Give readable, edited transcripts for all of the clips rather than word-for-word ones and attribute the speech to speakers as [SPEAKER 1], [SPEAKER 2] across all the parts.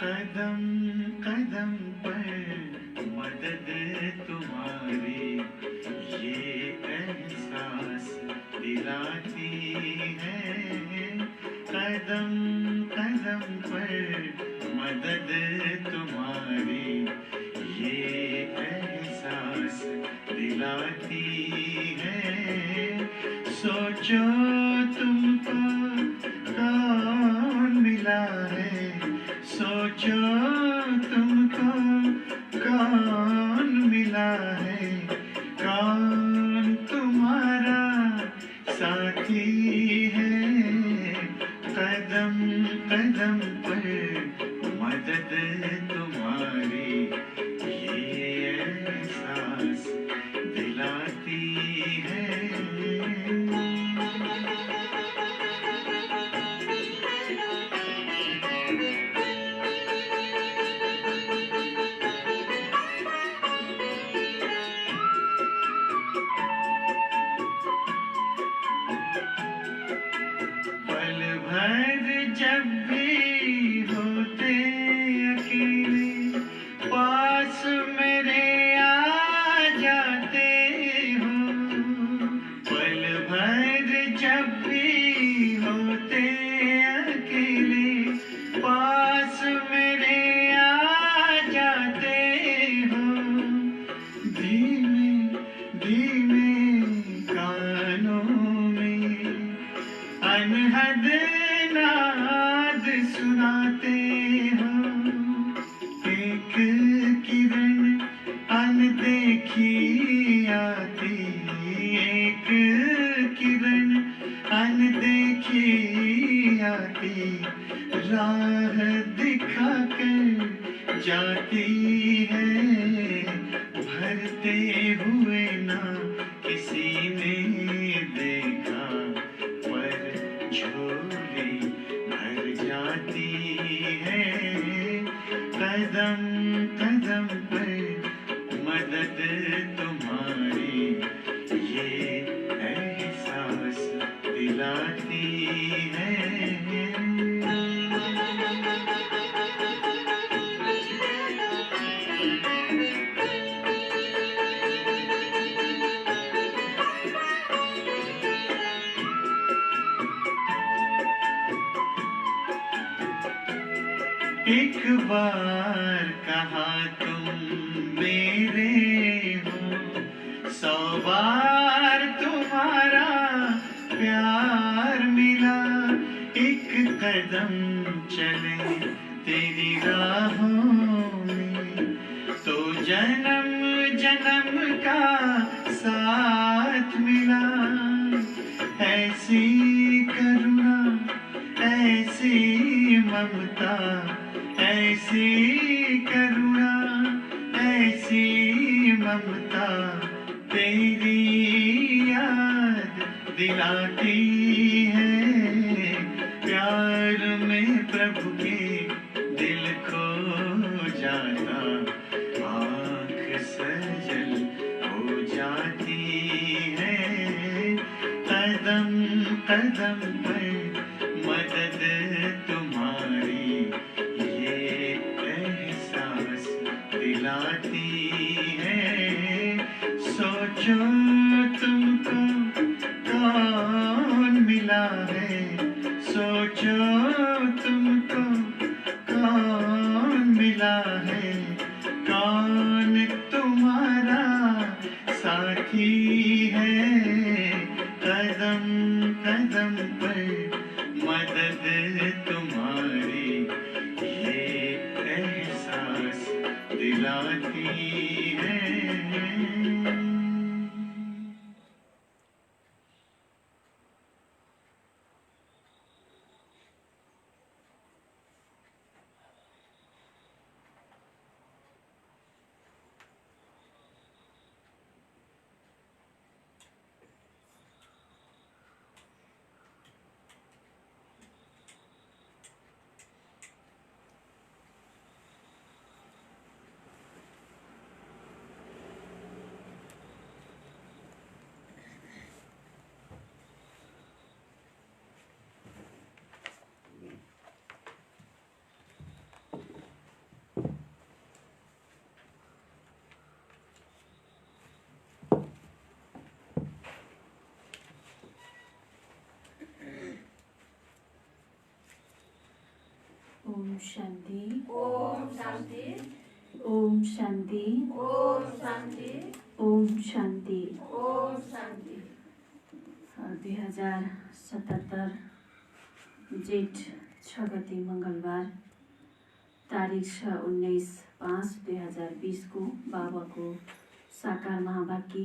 [SPEAKER 1] कदम कदम पर मदद तुम्हारी ये एहसास दिलाती है। कदम कदम पर मदद तुम्हारी ये एहसास दिलाती है। सोचो तुमको कौन मिला है, सोचो तुमको कौन मिला है, कौन तुम्हारा साथी है। कदम कदम पर मदद तुम्हारी ये एहसास दिलाती है। पल भर जब भी होते अकेले पास मेरे आ जाते हो। पल भर जब भी होते अकेले पास मेरे आ जाते हो। धीमे धीमे कानों में अनहद नाद सुनाते हो। एक किरण अनदेखी आती, एक किरण अनदेखी आती, राह दिखाकर जाती है। भरते हुए ना किसी ने देखा पर झोली भर जाती है। कदम कदम पर मदद तुम्हारी ये एहसास दिलाती है। एक बार कहा तुम मेरे हो, 100 बार तुम्हारा प्यार मिला। एक कदम चले तेरी राहों में तो जन्म जन्म का साथ मिला। ऐसी करुणा ऐसी ममता, ऐसी करुणा ऐसी ममता तेरी याद दिलाती है। प्यार में प्रभु के दिल खो जाता, आँख सजल हो जाती है। कदम कदम पर मदद तुम्हारी ये एहसास दिलाती है। सोचो तुमको कौन मिला है, सोचो तुमको कौन मिला है, कौन तुम्हारा साथी है। कदम कदम पर मदद तुम्हारी ये एहसास दिलाती है।
[SPEAKER 2] ओम शांति।
[SPEAKER 3] ओम शांति।
[SPEAKER 2] ओम शांति।
[SPEAKER 3] ओम शांति।
[SPEAKER 2] ओम शांति।
[SPEAKER 3] ओम शांति।
[SPEAKER 2] 2077 जेठ 6 गते मंगलबार, तारिख 19/5/2020 को बाबाको साकार महावाक्य।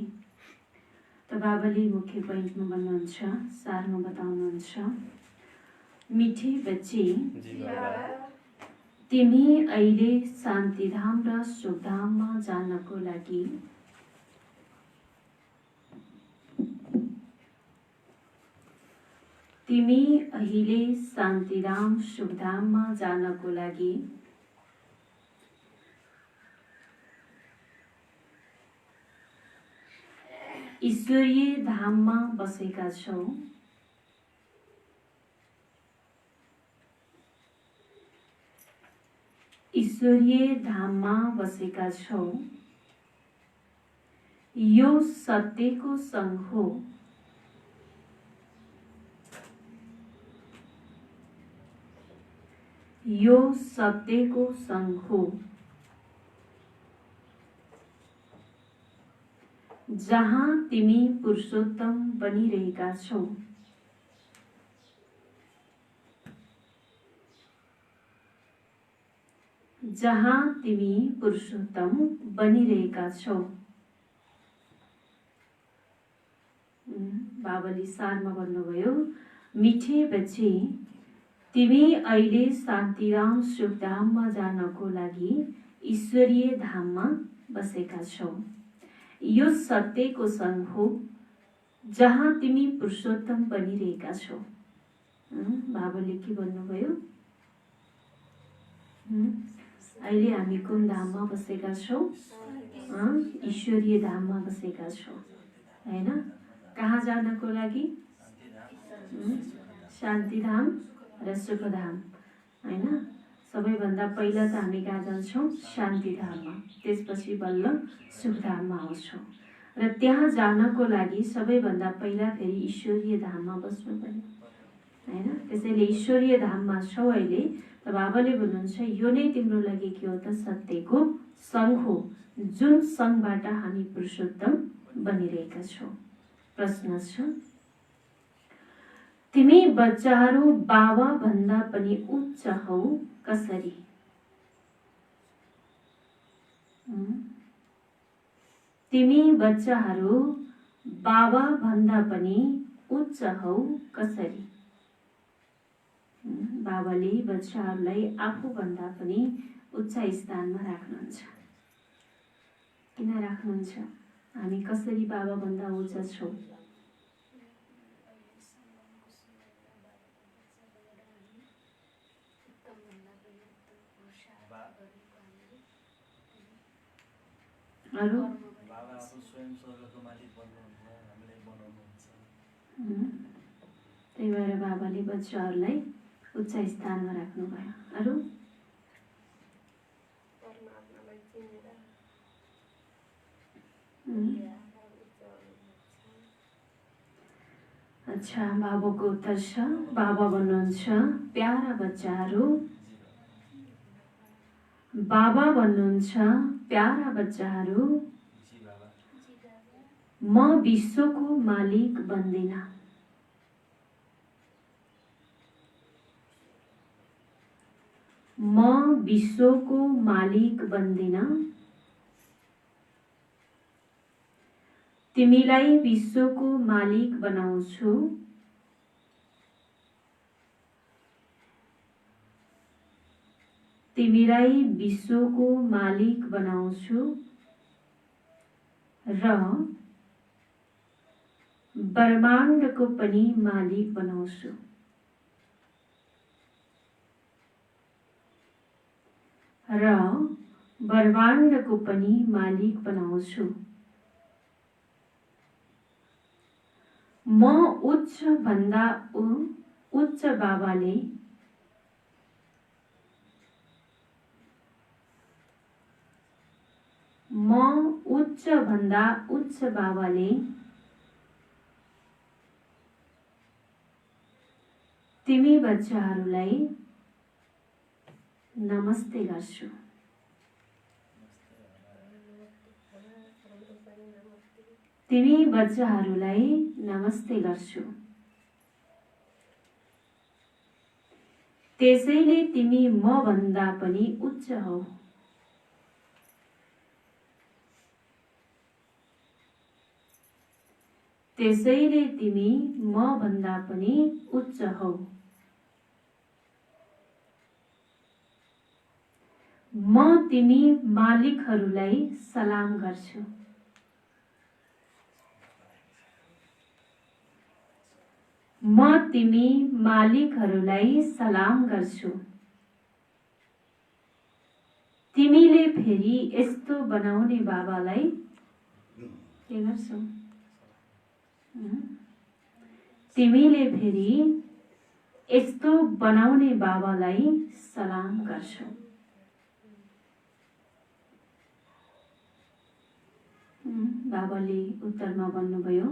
[SPEAKER 2] त बाबाले मुख्य पोइन्टमा भन्नुहुन्छ, सारमा बताउनुहुन्छ, मिठे बच्चे, तिमी अहिले शान्तिधाम र सुखधाममा जानको लागि तिमी अहिले शान्तिधाम सुखधाममा जानको लागि ईश्वरीय धाममा बसेका छौ। ईश्वरीय धाममा बसेका छौ। यो सत्यको सङ्घ हो। यो सत्यको सङ्घ हो, जहाँ तिमी पुरुषोत्तम बनिरहेका छौ। जहाँ तिमी पुरुषोत्तम बनिरहेका छौ। बाबाले सारमा भन्नुभयो, मिठे बच्चे, तिमी अहिले शान्तिधाम सुखधाममा जानको लागि ईश्वरीय धाममा बसेका छौ। यो सत्यको सङ्घ हो, जहाँ तिमी पुरुषोत्तम बनिरहेका छौ। बाबाले के भन्नुभयो? अहिले हामी कुन धाममा बसेका छौँ? ईश्वरीय धाममा बसेका छौँ, हैन? कहाँ जानको लागि? शान्तिधाम र सुखधाम, हैन? सबैभन्दा पहिला त हामी कहाँ जान्छौँ? शान्तिधाममा, त्यसपछि बल्ल सुखधाममा आउँछौँ। र त्यहाँ जानको लागि सबैभन्दा पहिला फेरि ईश्वरीय धाममा बस्नु पर्यो, हैन? त्यसैले ईश्वरीय धाममा छौ अहिले। त बाबाले भन्नुहुन्छ, यो नै तिम्रो लागि के हो त? सत्यको सङ्घ हो, जुन सङ्घबाट हामी पुरुषोत्तम बनिरहेका छौँ। प्रश्न छ, तिमी बच्चाहरू बाबा भन्दा पनि उच्च हौ, कसरी? तिमी बच्चाहरू बाबा भन्दा पनि उच्च हौ, कसरी? बाबाले बच्चाहरूलाई आफूभन्दा पनि उच्च स्थानमा राख्नुहुन्छ। किन राख्नुहुन्छ? हामी कसरी बाबा भन्दा उच्च छौँ? अरू त्यही भएर बाबाले बच्चाहरूलाई उच्च स्थानमा राख्नुभयो। अरू अच्छा, बाबाको उत्तर छ। बाबा भन्नुहुन्छ, प्यारा बच्चाहरू, बाबा भन्नुहुन्छ, प्यारा बच्चाहरू, म विश्वको मालिक बन्दिन। म विश्वको मालिक बन्दिन। तिमीलाई विश्वको मालिक बनाउँछु। तिमीलाई विश्वको मालिक बनाउँछु र ब्रह्माण्डको पनि मालिक बनाउँछु। र ब्रह्माण्डको पनि मालिक बनाउँछु। म उच्च भन्दा उच्च बाबाले म उच्च भन्दा उच्च बाबाले तिमी बच्चाहरूलाई नमस्ते गर्छु। तिमी बच्चाहरूलाई नमस्ते गर्छु। त्यसैले तिमी म भन्दा पनि उच्च हौ। त्यसैले तिमी म भन्दा पनि उच्च हौ। म तिमी मालिकहरूलाई सलाम गर्छु। म तिमी मालिकहरूलाई सलाम गर्छु। तिमीले फेरि यस्तो बनाउने बाबालाई के गर्छौ? तिमीले फेरि यस्तो बनाउने बाबालाई सलाम गर्छौ। बाबाले उत्तरमा भन्नुभयो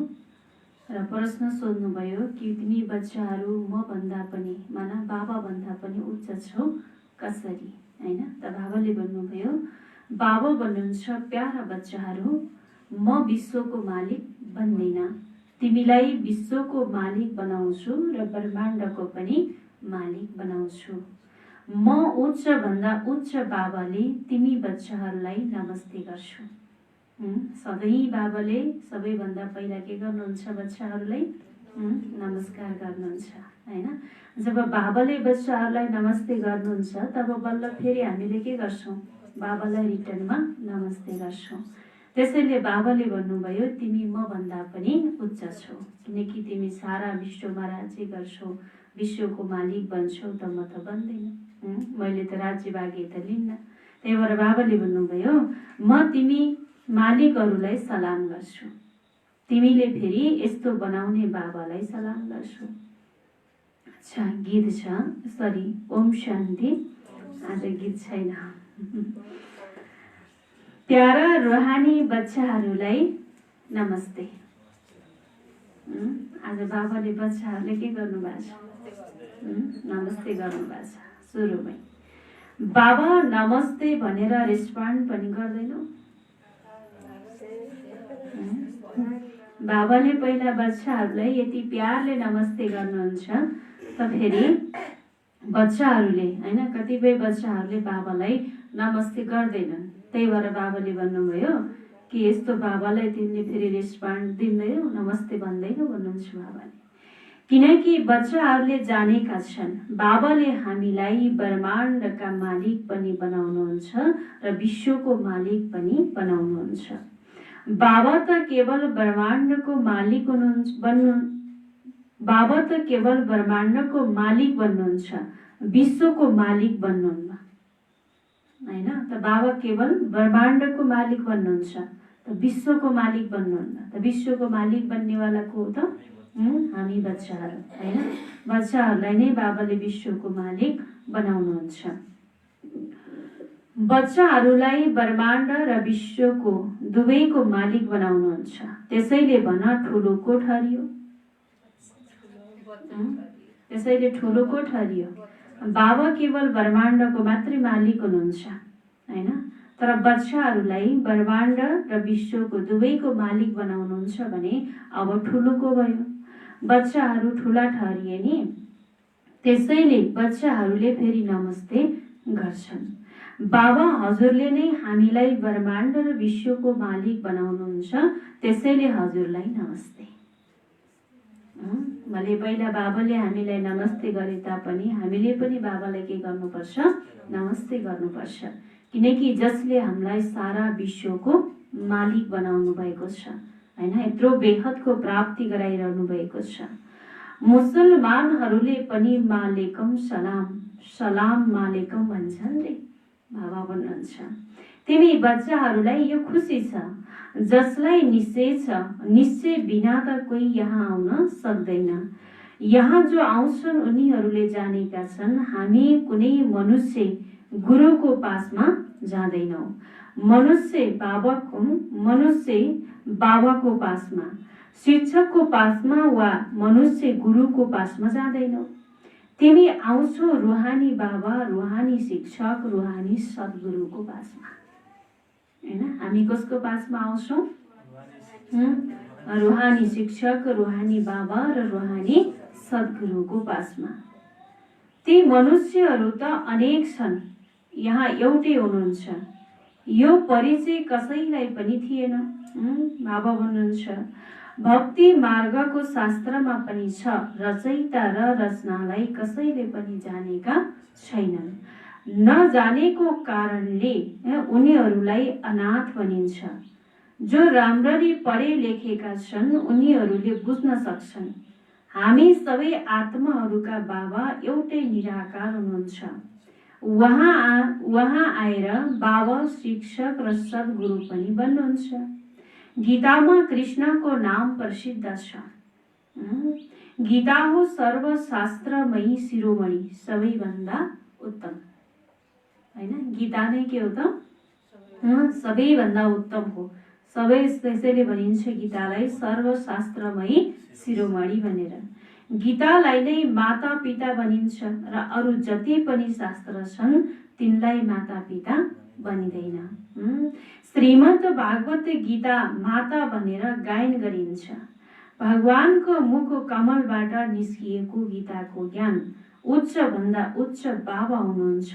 [SPEAKER 2] र प्रश्न सोध्नुभयो कि तिमी बच्चाहरू म भन्दा पनि माना बाबा भन्दा पनि उच्च छौ कसरी, हैन? त बाबाले भन्नुभयो, बाबा भन्नुहुन्छ प्यारा बच्चाहरू, म विश्वको मालिक बन्दिनँ, तिमीलाई विश्वको मालिक बनाउँछु र ब्रह्माण्डको पनि मालिक बनाउँछु। म उच्च भन्दा उच्च बाबाले तिमी बच्चाहरूलाई नमस्ते गर्छु। सधैँ बाबाले सबैभन्दा पहिला के गर्नुहुन्छ? बच्चाहरूलाई नमस्कार गर्नुहुन्छ, हैन? जब बाबाले बच्चाहरूलाई नमस्ते गर्नुहुन्छ तब बल्ल फेरि हामीले के गर्छौँ? बाबालाई रिटर्नमा नमस्ते गर्छौँ। त्यसैले बाबाले भन्नुभयो तिमी म भन्दा पनि उच्च छौ, किनकि तिमी सारा विश्वमा राज्य गर्छौ, विश्वको मालिक बन्छौ, त म त बन्दिनँ, मैले त राज्य भाग्य त लिन्न। त्यही भएर बाबाले भन्नुभयो म तिमी मालिकहरूलाई सलाम गर्छु। तिमीले फेरि यस्तो बनाउने बाबालाई सलाम गर्छु। अच्छा, गीत छ, सरी, ओम शान्ति। आज गीत छैन। प्यारा रुहानी बच्चाहरूलाई नमस्ते। आज बाबाले बच्चाहरूले के गर्नुभएको छ? नमस्ते गर्नुभएको छ सुरुमै। बाबा नमस्ते भनेर रेस्पोन्ड पनि गर्दैनौ? बाबाले पहिला बच्चाहरूलाई यति प्यारले नमस्ते गर्नुहुन्छ, त फेरि बच्चाहरूले, हैन, कतिपय बच्चाहरूले बाबालाई नमस्ते गर्दैनन्। त्यही भएर बाबाले भन्नुभयो कि यस्तो बाबालाई तिमीले फेरि रेस्पोन्ड दिँदैनौ, नमस्ते भन्दैनौ भन्नुहुन्छ बाबाले। किनकि बच्चाहरूले जानेका छन् बाबाले हामीलाई ब्रह्माण्डका मालिक पनि बनाउनुहुन्छ र विश्वको मालिक पनि बनाउनुहुन्छ। बाबा त केवल ब्रह्माण्डको मालिक बाबा त केवल ब्रह्माण्डको मालिक बन्नुहुन्छ, विश्वको मालिक बन्नुहुन्न, हैन? त बाबा केवल ब्रह्माण्डको मालिक बन्नुहुन्छ, त विश्वको मालिक बन्नुहुन्न। त विश्वको मालिक बन्नेवाला को हो त? हामी बच्चाहरू, हैन? बच्चाहरूलाई नै बाबाले विश्वको मालिक बनाउनुहुन्छ। बच्चाहरूलाई ब्रह्माण्ड र विश्वको दुवैको मालिक बनाउनुहुन्छ। त्यसैले भन ठुलो को ठहरियो? त्यसैले ठुलो को ठहरियो? बाबा केवल ब्रह्माण्डको मात्रै मालिक हुनुहुन्छ, हैन? तर बच्चाहरूलाई ब्रह्माण्ड र विश्वको दुवैको मालिक बनाउनुहुन्छ भने अब ठुलो को भयो? बच्चाहरू ठुला ठहरिए नि। त्यसैले बच्चाहरूले फेरि नमस्ते गर्छन्। बाबा हजुरले नै हामीलाई ब्रह्माण्ड र विश्वको मालिक बनाउनुहुन्छ, त्यसैले हजुरलाई नमस्ते। भले पहिला बाबाले हामीलाई नमस्ते गरे तापनि हामीले पनि बाबालाई के गर्नुपर्छ? नमस्ते गर्नुपर्छ, किनकि जसले हामीलाई सारा विश्वको मालिक बनाउनु भएको छ, हैन? यत्रो बेहदको प्राप्ति गराइरहनु भएको छ। मुसलमानहरूले पनि मालेकुम सलाम, सलाम मालेकुम भन्छन् रे। बाबा भन्नुहुन्छ तिमी बच्चाहरूलाई यो खुसी छ जसलाई निश्चय छ, निश्चय बिना त कोही यहाँ आउन सक्दैन। यहाँ जो आउँछन् उनीहरूले जानेका छन् हामी कुनै मनुष्य गुरुको पासमा जाँदैनौ। मनुष्य बाबाको पासमा, शिक्षकको पासमा वा मनुष्य गुरुको पासमा जाँदैनौ। तिमी आउँछौ रुहानी बाबा, रुहानी शिक्षक, रुहानी सद्गुरुको पासमा। हैन, हामी कसको पासमा आउँछौँ? रुहानी शिक्षक, रुहानी बाबा र रुहानी सद्गुरुको पासमा। ती मनुष्यहरू त अनेक छन्, यहाँ एउटै हुनुहुन्छ। यो परिचय कसैलाई पनि थिएन। बाबा भन्नुहुन्छ भक्ति मार्गको शास्त्रमा पनि छ, रचयिता र रचनालाई कसैले पनि जानेका छैनन्। नजानेको कारणले उनीहरूलाई अनाथ भनिन्छ। जो राम्ररी पढे लेखेका छन् उनीहरूले बुझ्न सक्छन्। हामी सबै आत्माहरूका बाबा एउटै निराकार हुनुहुन्छ। वहाँ आएर बाबा, शिक्षक र सद्गुरु पनि बन्नुहुन्छ। गीतामा कृष्णको नाम प्रसिद्ध छ। गीता हो सर्वशास्त्रमयी शिरोमणि, सबैभन्दा उत्तम। हैन, गीता नै के हो त? सबैभन्दा उत्तम हो। सबै त्यसैले भनिन्छ गीतालाई सर्वशास्त्रमयी शिरोमणि भनेर। गीतालाई नै माता पिता भनिन्छ र अरू जति पनि शास्त्र छन् तिनलाई माता पिता भनिँदैन। श्रीमद् भागवत गीता माता भनेर गायन गरिन्छ। भगवानको मुख कमलबाट निस्किएको गीताको ज्ञान उच्च भन्दा उच्च बाबा हुनुहुन्छ।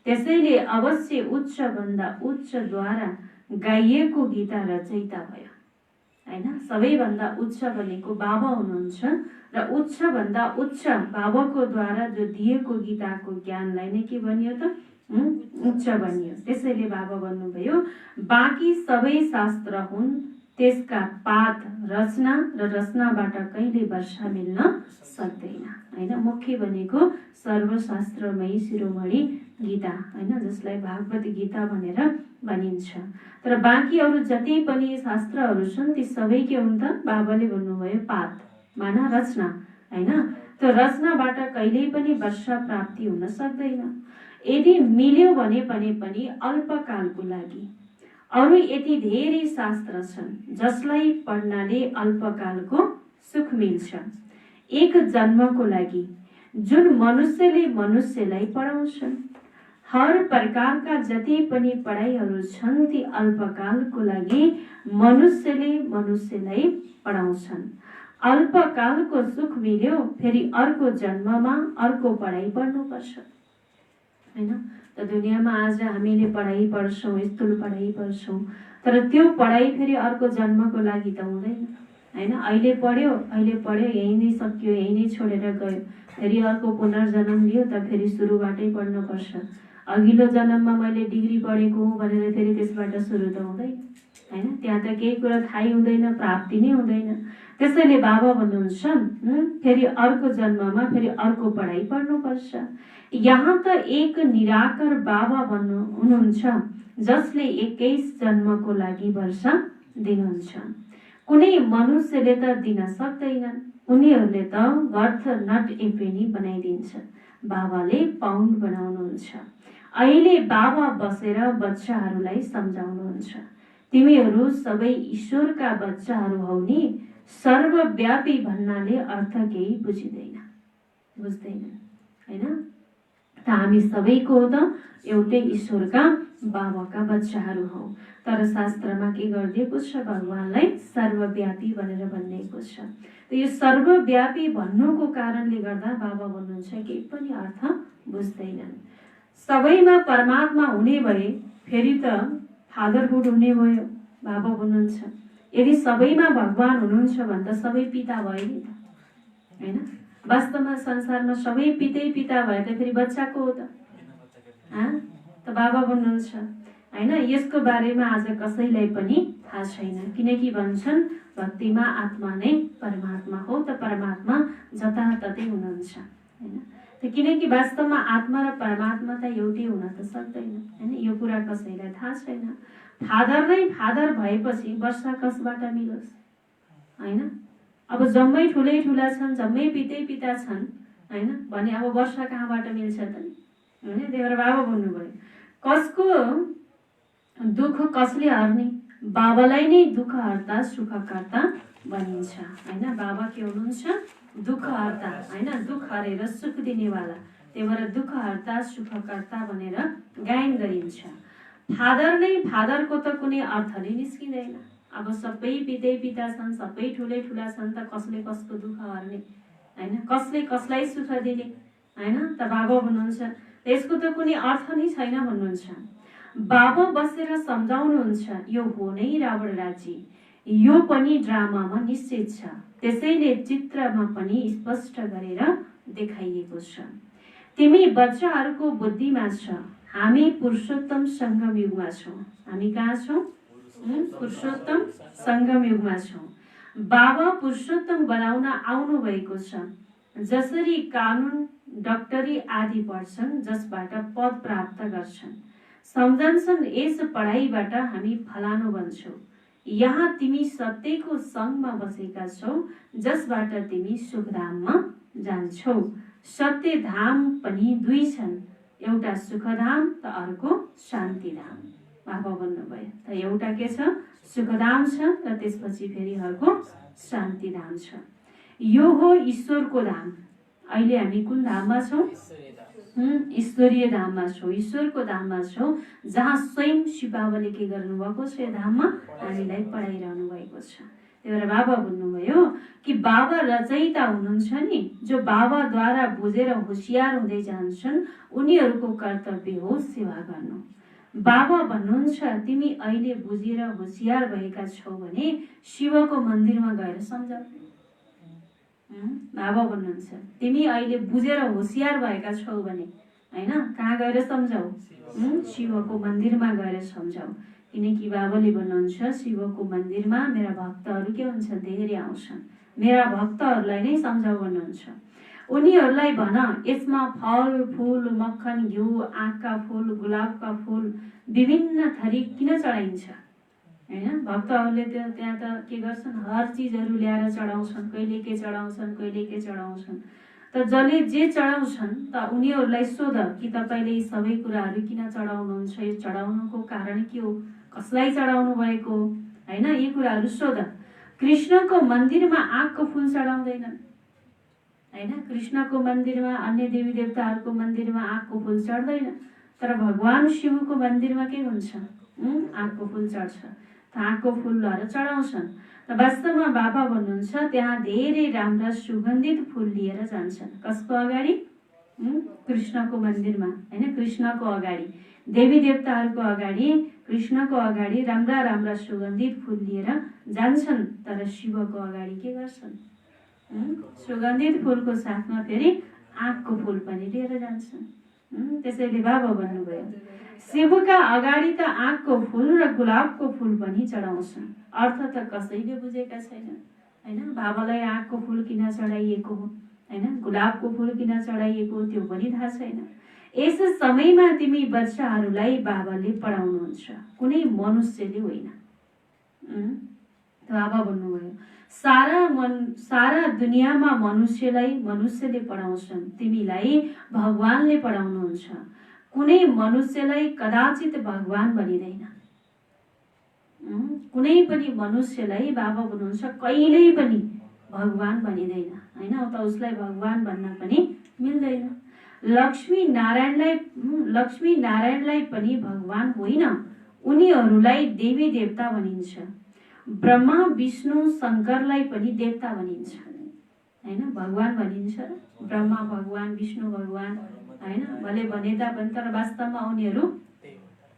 [SPEAKER 2] त्यसैले अवश्य उच्च भन्दा उच्चद्वारा गाइएको गीता रचयिता भयो। हैन, सबैभन्दा उच्च भनेको बाबा हुनुहुन्छ र उच्च भन्दा उच्च बाबाको द्वारा जो दिएको गीताको ज्ञानलाई नै के भनियो त? उच्च भनियो। त्यसैले बाबा भन्नुभयो बाँकी सबै शास्त्र हुन्, त्यसका पाठ रचना र रचनाबाट कहिले वर्षा मिल्न सक्दैन। हैन, मुख्य भनेको सर्वशास्त्रमयी शिरोमणि गीता, हैन, जसलाई भागवत गीता भनेर भनिन्छ। तर बाँकी अरू जति पनि शास्त्रहरू छन् ती सबै के हुन् त? बाबाले भन्नुभयो पाठ माना रचना। हैन, त्यो रचनाबाट कहिल्यै पनि वर्षा प्राप्ति हुन सक्दैन। यदि मिल्यो भने पनि अल्पकालको लागि। अरू यति धेरै शास्त्र छन् जसलाई पढ्नाले अल्पकालको सुख मिल्छ। एक जन्मको लागि जुन मनुष्यले मनुष्यलाई पढाउँछन्। हर प्रकारका जति पनि पढाइहरू छन् ती अल्पकालको लागि मनुष्यले मनुष्यलाई पढाउँछन्। अल्पकालको सुख मिल्यो फेरि अर्को जन्ममा अर्को पढाइ पढ्नुपर्छ। हैन, त दुनियाँमा आज हामीले पढाइ पढ्छौँ, स्थूल पढाइ पढ्छौँ, तर त्यो पढाइ फेरि अर्को जन्मको लागि त हुँदैन। हैन, अहिले पढ्यो यही नै सक्यो, यही नै छोडेर गयो, फेरि अर्को पुनर्जन्म लियो त फेरि सुरुबाटै पढ्नुपर्छ। अघिल्लो जन्ममा मैले डिग्री पढेको हुँ भनेर फेरि त्यसबाट सुरु त हुँदैन। हैन, त्यहाँ त केही कुरा थाहै हुँदैन, प्राप्ति नै हुँदैन। त्यसैले बाबा भन्नुहुन्छ फेरि अर्को जन्ममा फेरि अर्को पढाइ पढ्नुपर्छ। यहाँ त एक निराकार बाबा हुनुहुन्छ जसले 21 जन्मको लागि वर्ष दिनुहुन्छ। कुनै मनुष्यले त दिन सक्दैनन्, उनीहरूले त वर्थ नट ए पेनी बनाइदिन्छ। बाबाले पाउन्ड बनाउनुहुन्छ। अहिले बाबा बसेर बच्चाहरूलाई सम्झाउनुहुन्छ, तिमीहरू सबै ईश्वरका बच्चाहरू हौ नि। सर्वव्यापी भन्नाले अर्थ केही बुझ्दैन। हैन, त हामी सबैको त एउटै ईश्वरका बाबाका बच्चाहरू हौ। तर शास्त्रमा के गरिदिएको छ? भगवानलाई सर्वव्यापी भनेर भनिएको छ। त यो सर्वव्यापी भन्नुको कारणले गर्दा बाबा भन्नुहुन्छ केही पनि अर्थ बुझ्दैनन्। सबैमा परमात्मा हुने भए फेरि त फादरहुड हुने भयो। बाबा भन्नुहुन्छ यदि सबैमा भगवान हुनुहुन्छ भने त सबै पिता भयो नि त। हैन, वास्तवमा संसारमा सबै पिता भए त फेरि बच्चा को हो त? त बाबा भन्नुहुन्छ हैन, यसको बारेमा आज कसैलाई पनि थाहा छैन। किनकि भन्छन् भक्तिमा आत्मा नै परमात्मा हो, त परमात्मा जताततै हुनुहुन्छ। हैन, त किनकि वास्तवमा आत्मा र परमात्मा त एउटै हुन त सक्दैन। हैन, यो कुरा कसैलाई थाहा छैन। फादर नै फादर भएपछि वर्षा कसबाट मिलोस्? हैन, अब जम्मै ठुला छन्, जम्मै पिता छन्, हैन भने अब वर्षा कहाँबाट मिल्छ त? हैन, त्यही भएर बाबा भन्नुभयो कसको दुःख कसले हर्ने? बाबालाई नै दुःखहर्ता सुखकर्ता भनिन्छ हैन। बाबा के हुनुहुन्छ? दुःखहर्ता हैन, दुःख हरेर सुख दिनेवाला, त्यही भएर दुःखहर्ता सुखकर्ता भनेर गायन गरिन्छ। फादर नै, फादरको त कुनै अर्थ नै निस्किँदैन। अब सबै पिता छन्, सबै ठुलै ठुला छन्, त कसले कसको दुःख हर्ने हैन, कसले कसलाई सुख दिने हैन, त बाबा भन्नुहुन्छ यसको त कुनै अर्थ नै छैन भन्नुहुन्छ। बाबा बसेर सम्झाउनुहुन्छ यो हो नै रावण राज्य, यो पनि ड्रामामा निश्चित छ, त्यसैले चित्रमा पनि स्पष्ट गरेर देखाइएको छ। तिमी बच्चाहरूको बुद्धिमा छ, हामी पुरुषोत्तम सङ्गम युगमा छौँ। हामी कहाँ छौँ? पुरुषोत्तम सङ्गम युगमा छौँ। बाबा पुरुषोत्तम बनाउन आउनु भएको छ। जसरी कानुन, डक्टरी आदि पढ्छन्, जसबाट पद प्राप्त गर्छन्, सम्झन्छन् यस पढाइबाट हामी फलानु बन्छौँ। यहाँ तिमी सत्यको सङ्गमा बसेका छौ, जसबाट तिमी सुखधाममा जान्छौ। सत्य धाम पनि दुई छन्, एउटा सुखधाम त अर्को शान्तिधाम। बाबा भन्नुभयो त एउटा के छ? सुखधाम छ, र त्यसपछि फेरि अर्को शान्तिधाम छ। यो हो ईश्वरको धाम। अहिले हामी कुन धाममा छौँ? ईश्वरीय धाममा छौँ, ईश्वरको धाममा छौँ, जहाँ स्वयं शिव बाबाले के गर्नुभएको छ? यो धाममा हामीलाई पढाइरहनु भएको छ। त्यही भएर बाबा भन्नुभयो कि बाबा रचयिता हुनुहुन्छ नि, जो बाबाद्वारा बुझेर होसियार हुँदै जान्छन्, उनीहरूको कर्तव्य हो सेवा गर्नु। बाबा भन्नुहुन्छ तिमी अहिले बुझेर होसियार भएका छौ भने शिवको मन्दिरमा गएर सम्झाऊ। बाबा भन्नुहुन्छ तिमी अहिले बुझेर होसियार भएका छौ भने हैन, कहाँ गएर सम्झाऊ? शिवको मन्दिरमा गएर सम्झाऊ। किनकि बाबाले भन्नुहुन्छ शिवको मन्दिरमा मेरा भक्तहरू के हुन्छ? धेरै आउँछन्। मेरा भक्तहरूलाई नै सम्झाऊ भन्नुहुन्छ। उनीहरूलाई भन यसमा फल फूल, मक्खन, घिउ, आँकका फूल, गुलाबका फूल, विभिन्न थरी किन चढाइन्छ हैन? भक्तहरूले त्यहाँ त के गर्छन्? हर चिजहरू ल्याएर चढाउँछन्। कहिले के चढाउँछन्, कहिले के चढाउँछन्। त जसले जे चढाउँछन् त उनीहरूलाई सोध कि तपाईँले यी सबै कुराहरू किन चढाउनुहुन्छ, यो चढाउनुको कारण के हो, कसलाई चढाउनु भएको हैन, यी कुराहरू सोध। कृष्णको मन्दिरमा आँकको फूल चढाउँदैनन् हैन, कृष्णको मन्दिरमा, अन्य देवी देवताहरूको मन्दिरमा आँकको फूल चढ्दैन, तर भगवान शिवको मन्दिरमा के हुन्छ? आँकको फूल चढ्छ। आँकको फूलहरू चढाउँछन्। त वास्तवमा बाबा भन्नुहुन्छ त्यहाँ धेरै राम्रा सुगन्धित फूल लिएर जान्छन्। कसको अगाडि? कृष्णको मन्दिरमा हैन, कृष्णको अगाडि, देवी देवताहरूको अगाडि, कृष्णको अगाडि राम्रा राम्रा सुगन्धित फूल लिएर जान्छन्। तर शिवको अगाडि के गर्छन्? सुगन्धित फूलको साथमा फेरि आँकको फूल पनि लिएर जान्छन्। त्यसैले बाबा भन्नुभयो शिवका अगाडि त आँकको फूल र गुलाबको फूल पनि चढाउँछन्। अर्थ त कसैले बुझेका छैनन् हैन। बाबालाई आँकको फूल किन चढाइएको हो हैन, गुलाबको फूल किन चढाइएको हो त्यो पनि थाहा छैन। यस समयमा तिमी बच्चाहरूलाई बाबाले पढाउनुहुन्छ, कुनै मनुष्यले होइन। बाबा भन्नुभयो सारा दुनियाँमा मनुष्यले पढाउँछन्, तिमीलाई भगवानले पढाउनुहुन्छ। कुनै मनुष्यलाई कदाचित भगवान बनिँदैन। कुनै पनि मनुष्यलाई बाबा भन्नुहुन्छ कहिल्यै पनि भगवान बनिँदैन हैन, त उसलाई भगवान भन्न पनि मिल्दैन। लक्ष्मी नारायणलाई पनि भगवान होइन, उनीहरूलाई देवी देवता भनिन्छ। ब्रह्मा विष्णु शङ्करलाई पनि देवता भनिन्छ हैन, भगवान भनिन्छ। ब्रह्मा भगवान, विष्णु भगवान हैन, भले भने तापनि तर वास्तवमा उनीहरू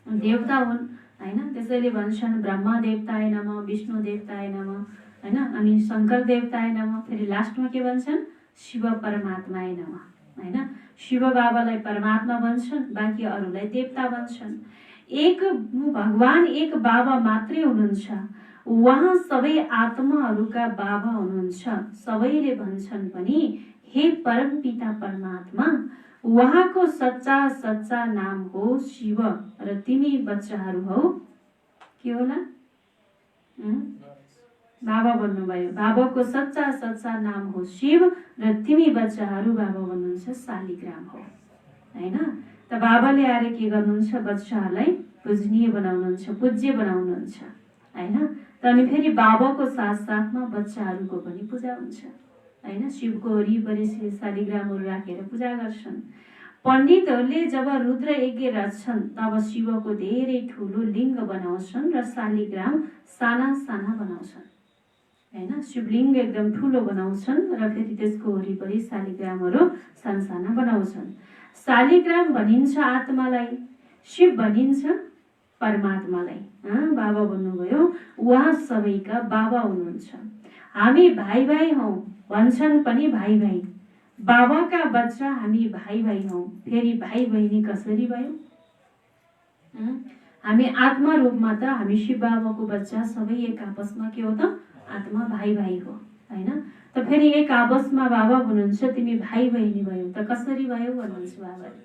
[SPEAKER 2] देवता हुन् हैन। त्यसैले भन्छन् ब्रह्मा देवताय नमः, विष्णु देवताय नमः हैन, अनि शङ्कर देवताय नमः। फेरि लास्टमा के भन्छन्? शिव परमात्माय नमः हैन। शिव बाबालाई परमात्मा भन्छन्, बाँकी अरूलाई देवता भन्छन्। एक भगवान, एक बाबा मात्रै हुनुहुन्छ। उहाँ सबै आत्माहरूका बाबा हुनुहुन्छ। सबैले भन्छन् पनि हे परमपिता परमात्मा, उहाँको सच्चा नाम हो शिव, र तिमी बच्चाहरू हौ के होला? बाबा भन्नुभयो बाबाको सच्चा नाम हो शिव, र तिमी बच्चाहरू बाबा भन्नुहुन्छ शालिग्राम हो हैन। त बाबाले आएर के गर्नुहुन्छ? बच्चाहरूलाई पूजनीय बनाउनुहुन्छ, पूज्य बनाउनुहुन्छ हैन। त अनि फेरि बाबाको साथसाथमा बच्चाहरूको पनि पूजा हुन्छ हैन। शिवको वरिपरि शालिग्रामहरू राखेर पूजा गर्छन्। पण्डितहरूले जब रुद्र यज्ञ रच्छन् तब शिवको धेरै ठुलो लिङ्ग बनाउँछन् र शालिग्राम साना साना बनाउँछन् हैन। शिवलिङ्ग एकदम ठुलो बनाउँछन् र फेरि त्यसको वरिपरि शालिग्रामहरू साना साना बनाउँछन्। शालिग्राम भनिन्छ आत्मालाई, शिव भनिन्छ परमात्मालाई। बाबा भन्नुभयो उहाँ सबैका बाबा हुनुहुन्छ। हामी भाइ भाइ हौ भन्छन् पनि भाइ भाइ, बाबाका बच्चा हामी भाइ भाइ हौ। फेरि भाइ बहिनी कसरी भयो? हामी आत्मा रूपमा त हामी शिव बाबाको बच्चा सबै एक आपसमा के हो त आत्मा भाइ भाइ हो हैन। त फेरि एक आपसमा बाबा भन्नुहुन्छ तिमी भाइ बहिनी भयो, त कसरी भयो भन्नुहुन्छ बाबाले।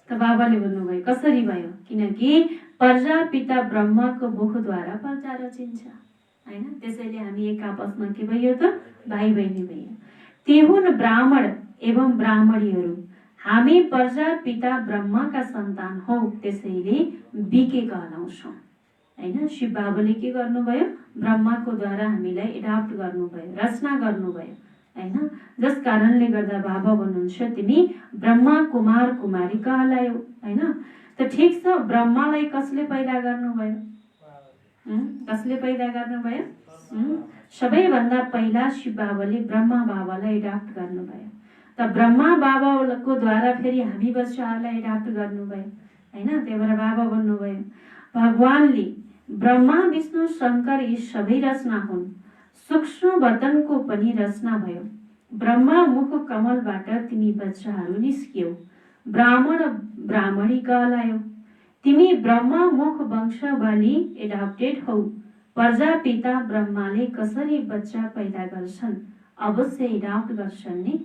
[SPEAKER 2] त बाबाले भन्नुभयो कसरी भयो, किनकि प्रजापिता ब्रह्माको मुखद्वारा प्रजा रचिन्छ हैन। त्यसैले हामी एक आपसमा के भयो त भाइ बहिनी भयो। ती हुन् ब्राह्मण एवं ब्राह्मणीहरू, हामी प्रजापिता ब्रह्माका सन्तान हौ, त्यसैले बिके कहलाउँछौँ हैन। शिव बाबाले के गर्नुभयो, ब्रह्माको द्वारा हामीलाई एडप्ट गर्नुभयो, रचना गर्नुभयो हैन। जस कारणले गर्दा बाबा भन्नुहुन्छ तिमी ब्रह्मा कुमार कुमारी कहलायौ हैन। त ठिक छ, ब्रह्मालाई कसले पैदा गर्नुभयो? कसले पैदा गर्नुभयो? सबैभन्दा पहिला शिव बाबाले ब्रह्मा बाबालाई एडप्ट गर्नुभयो। त ब्रह्मा बाबाको द्वारा फेरि हामी बच्चाहरूलाई एडप्ट गर्नुभयो हैन। त्यही भएर बाबा भन्नुभयो भगवानले ब्रह्मा विष्णु शङ्कर यी सबै रचना हुन्, सूक्ष्म वतनको पनि रचना भयो। ब्रह्मा मुख कमलबाट तिमी बच्चाहरू निस्कियौ, ब्राह्मण ब्राह्मणी कहलायौ। तिमी ब्रह्मा मुख वंशवाली एडप्टेड हौ। प्रजापिता ब्रह्माले कसरी बच्चा पैदा गर्छन्, अवश्य एडप्ट गर्छन् नि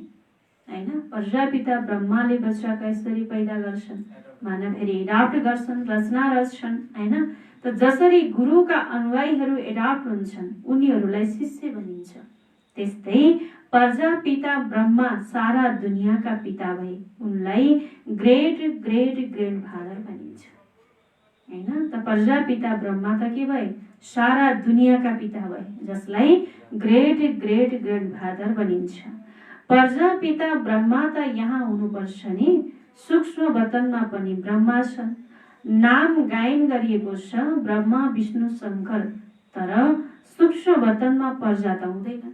[SPEAKER 2] हैन। प्रजापिता ब्रह्माले बच्चा कसरी पैदा गर्छन् माना फेरि एडप्ट गर्छन्, रचना रच्छन् हैन। त जसरी गुरुका अनुयायीहरू एडप्ट हुन्छन् उनीहरूलाई शिष्य भनिन्छ, त्यस्तै प्रजापिता ब्रह्मा सारा दुनियाँका पिता भए उनलाई ग्रेट ग्रेट ग्रैन्डफादर भनिन्छ हैन। त प्रजापिता ब्रह्मा त के भए, सारा दुनियाँका पिता भए, जसलाई ग्रेट ग्रेट ग्रैन्डफादर भनिन्छ। प्रजापिता ब्रह्मा त यहाँ हुनुपर्छ नि, सूक्ष्म वतनमा पनि ब्रह्मा छन्। नाम गायन गरिएको छ ब्रह्मा विष्णु शङ्कर, तर सूक्ष्म वतनमा प्रजा त हुँदैन।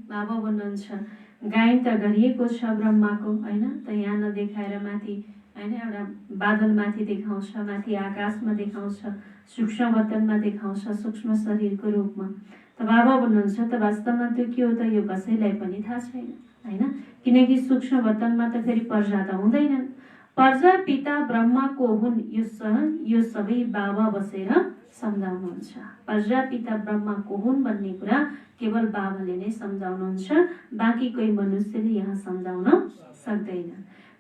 [SPEAKER 2] बाबा भन्नुहुन्छ गायन त गरिएको छ ब्रह्माको हैन। त यहाँ नदेखाएर माथि हैन एउटा बादल माथि देखाउँछ, माथि आकाशमा देखाउँछ, सूक्ष्म वतनमा देखाउँछ सूक्ष्म शरीरको रूपमा। त बाबा भन्नुहुन्छ त वास्तवमा त्यो के हो त यो कसैलाई पनि थाहा छैन हैन। किनकि सूक्ष्म वतनमा त फेरि प्रजा त हुँदैनन्। प्रजापिता ब्रह्माको हुन् यो सबै बाबा बसेर सम्झाउनुहुन्छ। प्रजापिता ब्रह्माको हुन् भन्ने कुरा केवल बाबाले नै सम्झाउनुहुन्छ, बाँकी कोही मनुष्यले यहाँ सम्झाउन सक्दैन।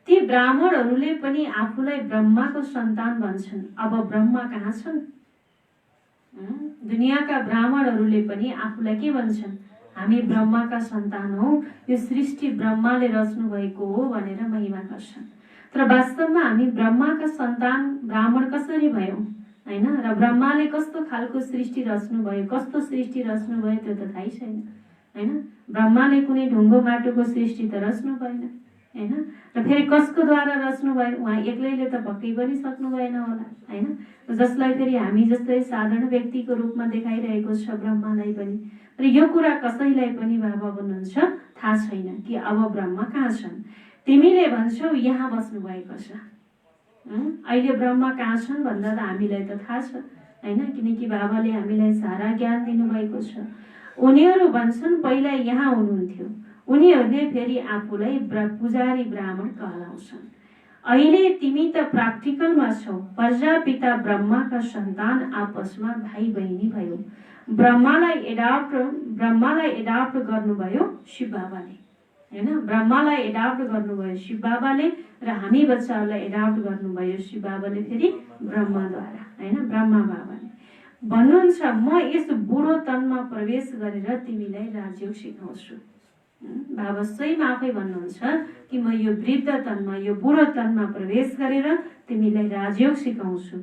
[SPEAKER 2] ती ब्राह्मणहरूले पनि आफूलाई ब्रह्माको सन्तान भन्छन्। अब ब्रह्मा कहाँ छन्? दुनियाँका ब्राह्मणहरूले पनि आफूलाई के भन्छन्, हामी ब्रह्माका सन्तान हौ, यो सृष्टि ब्रह्माले रच्नु भएको हो भनेर महिमा गर्छन्। तर वास्तवमा हामी ब्रह्माका सन्तान ब्राह्मण कसरी भयौँ हैन। र ब्रह्माले कस्तो खालको सृष्टि रच्नु भयो, कस्तो सृष्टि रच्नु भयो त्यो त थाहै छैन हैन। ब्रह्माले कुनै ढुङ्गो माटोको सृष्टि त रच्नु भएन हैन। र फेरि कसको द्वारा रच्नु भयो, उहाँ एक्लैले त पक्कै पनि सक्नु भएन होला हैन। जसलाई फेरि हामी जस्तै साधारण व्यक्तिको रूपमा देखाइरहेको छ ब्रह्मालाई पनि। र यो कुरा कसैलाई पनि बाबा भन्नुहुन्छ थाहा छैन कि अब ब्रह्मा कहाँ छन्। तिमीले भन्छौ यहाँ बस्नु भएको छ, अहिले ब्रह्मा कहाँ छन् भन्दा त हामीलाई त थाहा छ हैन। किनकि बाबाले हामीलाई सारा ज्ञान दिनुभएको छ। उनीहरू भन्छन् पहिला यहाँ हुनुहुन्थ्यो, उनीहरूले फेरि आफूलाई पुजारी ब्राह्मण कहलाउँछन्। अहिले तिमी त प्र्याक्टिकलमा छौ, प्रजापिता ब्रह्माका सन्तान आपसमा भाइ बहिनी भयो। ब्रह्मालाई एडप्ट गर्नुभयो शिव बाबाले हैन। ब्रह्मालाई एडप्ट गर्नुभयो शिव बाबाले र हामी बच्चाहरूलाई एडप्ट गर्नुभयो शिव बाबाले फेरि ब्रह्माद्वारा हैन, ब्रह्मा बाबाले भन्नुहुन्छ म यस बुढो तनमा प्रवेश गरेर तिमीलाई राजयोग सिकाउँछु बाबा स्वयं आफै भन्नुहुन्छ कि म यो वृद्ध तनमा यो बुढो तनमा प्रवेश गरेर तिमीलाई राजयोग सिकाउँछु,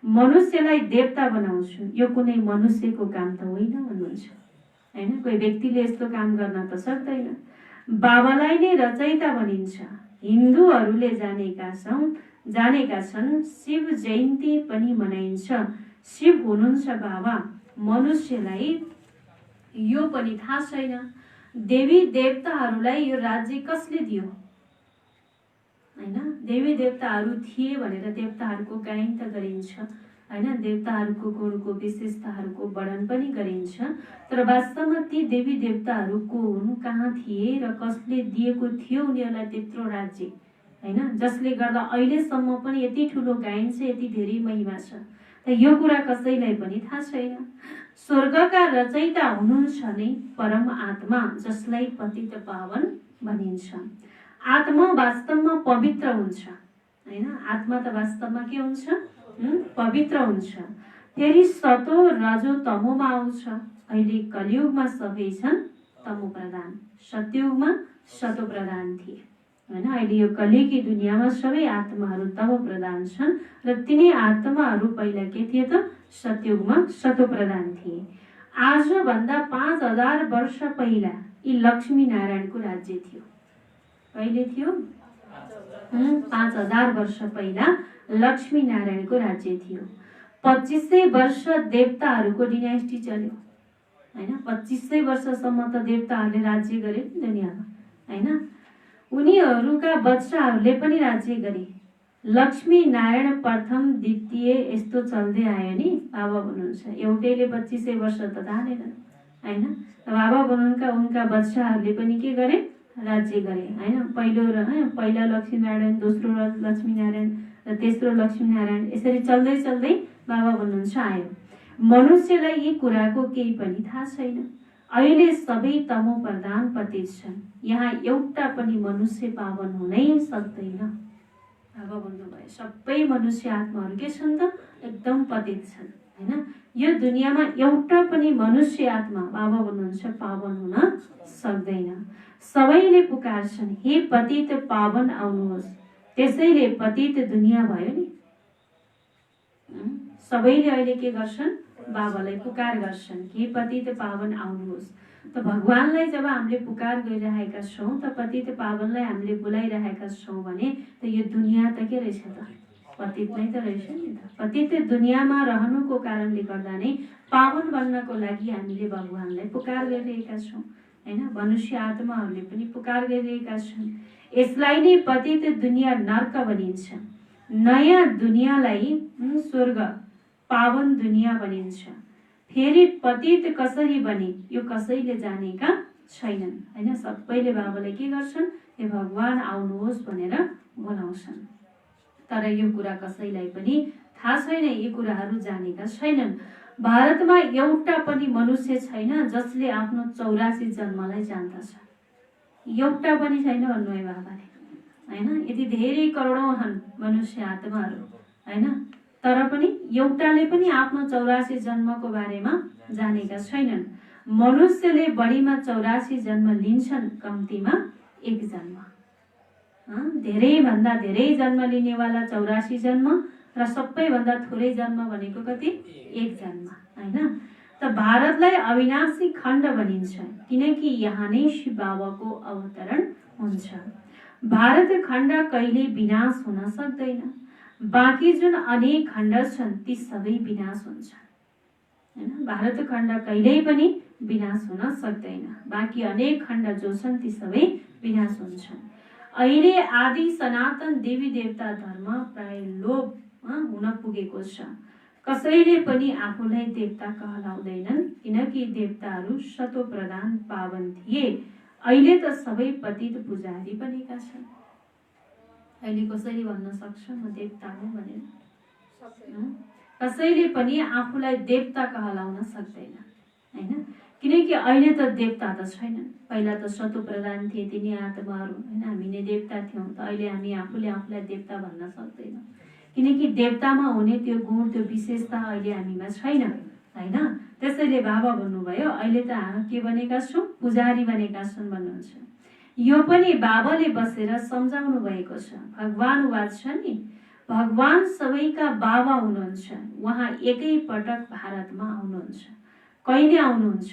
[SPEAKER 2] मनुष्यलाई देवता बनाउँछु। यो कुनै मनुष्यको काम त होइन भन्नुहुन्छ हैन। कोही व्यक्तिले यस्तो काम गर्न त सक्दैन। बाबालाई नै रचयिता भनिन्छ। हिन्दूहरूले जानेका छन् शिव जयन्ती पनि मनाइन्छ। शिव हुनुहुन्छ बाबा, मनुष्यलाई यो पनि थाहा छैन। देवी देवताहरूलाई यो राज्य कसले दियो हैन। देवी देवताहरू थिए भनेर देवताहरूको गायन त गरिन्छ हैन, देवताहरूको गुणको विशेषताहरूको वर्णन पनि गरिन्छ। तर वास्तवमा ती देवी देवताहरू को हुन्, कहाँ थिए र कसले दिएको थियो उनीहरूलाई त्यत्रो राज्य हैन, जसले गर्दा अहिलेसम्म पनि यति ठुलो गाइन्छ, यति धेरै महिमा छ। त यो कुरा कसैलाई पनि थाहा छैन। स्वर्गका रचयिता हुनुहुन्छ नै परम आत्मा, जसलाई पतित पावन भनिन्छ। आत्मा वास्तवमा पवित्र हुन्छ हैन। आत्मा त वास्तवमा के हुन्छ, पवित्र हुन्छ। फेरि सतो रजो तमोमा आउँछ। अहिले कलियुगमा सबै छन् तमो प्रधान, सतयुगमा सतो प्रधान थिए हैन। अहिले यो कलियुगी दुनियाँमा सबै आत्माहरू तमो प्रधान छन् र तिनी आत्माहरू पहिला के थिए त, सतयुगमा सतो प्रधान थिए। आजभन्दा 5000 वर्ष पहिला यी लक्ष्मी नारायणको राज्य थियो। कहिले थियो? 5000 वर्ष पहिला लक्ष्मी नारायणको राज्य थियो। 2500 वर्ष देवताहरूको डिनास्टी चल्यो हैन। 2500 वर्षसम्म त देवताहरूले राज्य गरे दुनियाँमा हैन। उनीहरूका बच्चाहरूले पनि राज्य गरे। लक्ष्मी नारायण प्रथम द्वितीय यस्तो चल्दै आयो नि। बाबा भन्नुहुन्छ एउटैले 2500 वर्ष त धानेनन् हैन। बाबा भन्नुहुन्छ उनका बच्चाहरूले पनि के गरे, राज्य गरे हैन। पहिला लक्ष्मी नारायण, दोस्रो लक्ष्मी नारायण र तेस्रो लक्ष्मी नारायण, यसरी चल्दै चल्दै बाबा भन्नुहुन्छ आयो। मनुष्यलाई यी कुराको केही पनि थाहा छैन। अहिले सबै तमो प्रधान पतित छन्। यहाँ एउटा पनि मनुष्य पावन हुनै सक्दैन। बाबा भन्नुभयो सबै मनुष्य आत्माहरू के छन् त, एकदम पतित छन् हैन। यो दुनियाँमा एउटा पनि मनुष्य आत्मा बाबा भन्नुहुन्छ पावन हुन सक्दैन। सबैले पुकार्छन् हे पतित पावन आउनुहोस्। त्यसैले पतित दुनियाँ भयो नि। सबैले अहिले के गर्छन्, बाबालाई पुकार गर्छन् कि पतित पावन आउनुहोस्। त भगवानलाई जब हामीले पुकार गरिरहेका छौँ, त पतित पावनलाई हामीले बोलाइरहेका छौँ भने त यो दुनियाँ त के रहेछ त, पतित नै त रहेछ नि त। पतित दुनियाँमा रहनुको कारणले गर्दा नै पावन बन्नको लागि हामीले भगवानलाई पुकार गरिरहेका छौँ हैन। मनुष्य आत्माहरूले पनि पुकार गरिरहेका छन्। यसलाई नै पतित दुनियाँ नर्क भनिन्छ। नयाँ दुनियाँलाई स्वर्ग, पावन दुनियाँ भनिन्छ। फेरि पतित कसरी बने यो कसैले जानेका छैनन् हैन। सबैले बाबालाई के गर्छन्, हे भगवान आउनुहोस् भनेर बोलाउँछन्। तर यो कुरा कसैलाई पनि थाहा छैन, यी कुराहरू जानेका छैनन्। भारतमा एउटा पनि मनुष्य छैन जसले आफ्नो 84 जन्मलाई जान्दछ। एउटा पनि छैन भन्नुभयो बाबाले हैन। यति धेरै करोडौं हन् मनुष्य आत्माहरू हैन, तर पनि एउटाले पनि आफ्नो 84 जन्मको बारेमा जानेका छैनन्। मनुष्यले बढीमा 84 जन्म लिन्छन्, कम्तीमा 1 जन्म। धेरै भन्दा धेरै जन्म लिनेवाला 84 जन्म र सबैभन्दा थोरै जन्म भनेको कति, 1 जन्म हैन। त भारतलाई अविनाशी खण्ड भनिन्छ किनकि यहाँ नै शिव बाबाको अवतरण हुन्छ। भारत खण्ड कहिले विनाश हुन सक्दैन। बाँकी जुन अनेक खण्ड छन् ती सबै विनाश हुन्छन् हैन। भारत खण्ड कहिल्यै पनि विनाश हुन सक्दैन। बाँकी अनेक खण्ड जो छन् ती सबै विनाश हुन्छन्। अहिले आदि सनातन देवी देवता धर्म प्राय लोप हुन पुगेको छ। कसैले पनि आफूलाई देवता कहलाउँदैनन् किनकि देवताहरू सतो प्रधान पावन थिए। अहिले त सबै पतित पुजारी बनेका छन्। अहिले कसैले भन्न सक्छ म देवता हुँ भनेर? कसैले पनि आफूलाई देवता कहलाउन सक्दैन हैन। किनकि अहिले त देवता त छैनन्। पहिला त सतो प्रधान थिए तिनी आत्माहरू हैन। हामी नै देवता थियौँ। त अहिले हामी आफूले आफूलाई देवता भन्न सक्दैनौँ किनकि देवतामा हुने त्यो गुण, त्यो विशेषता अहिले हामीमा छैन हैन। त्यसैले बाबा भन्नुभयो अहिले त के बनेका छौँ, पुजारी बनेका छन् भन्नुहुन्छ। यो पनि बाबाले बसेर सम्झाउनु भएको छ। भगवान वाच छ नि, भगवान सबैका बाबा हुनुहुन्छ। उहाँ एकै पटक भारतमा आउनुहुन्छ। कहिले आउनुहुन्छ?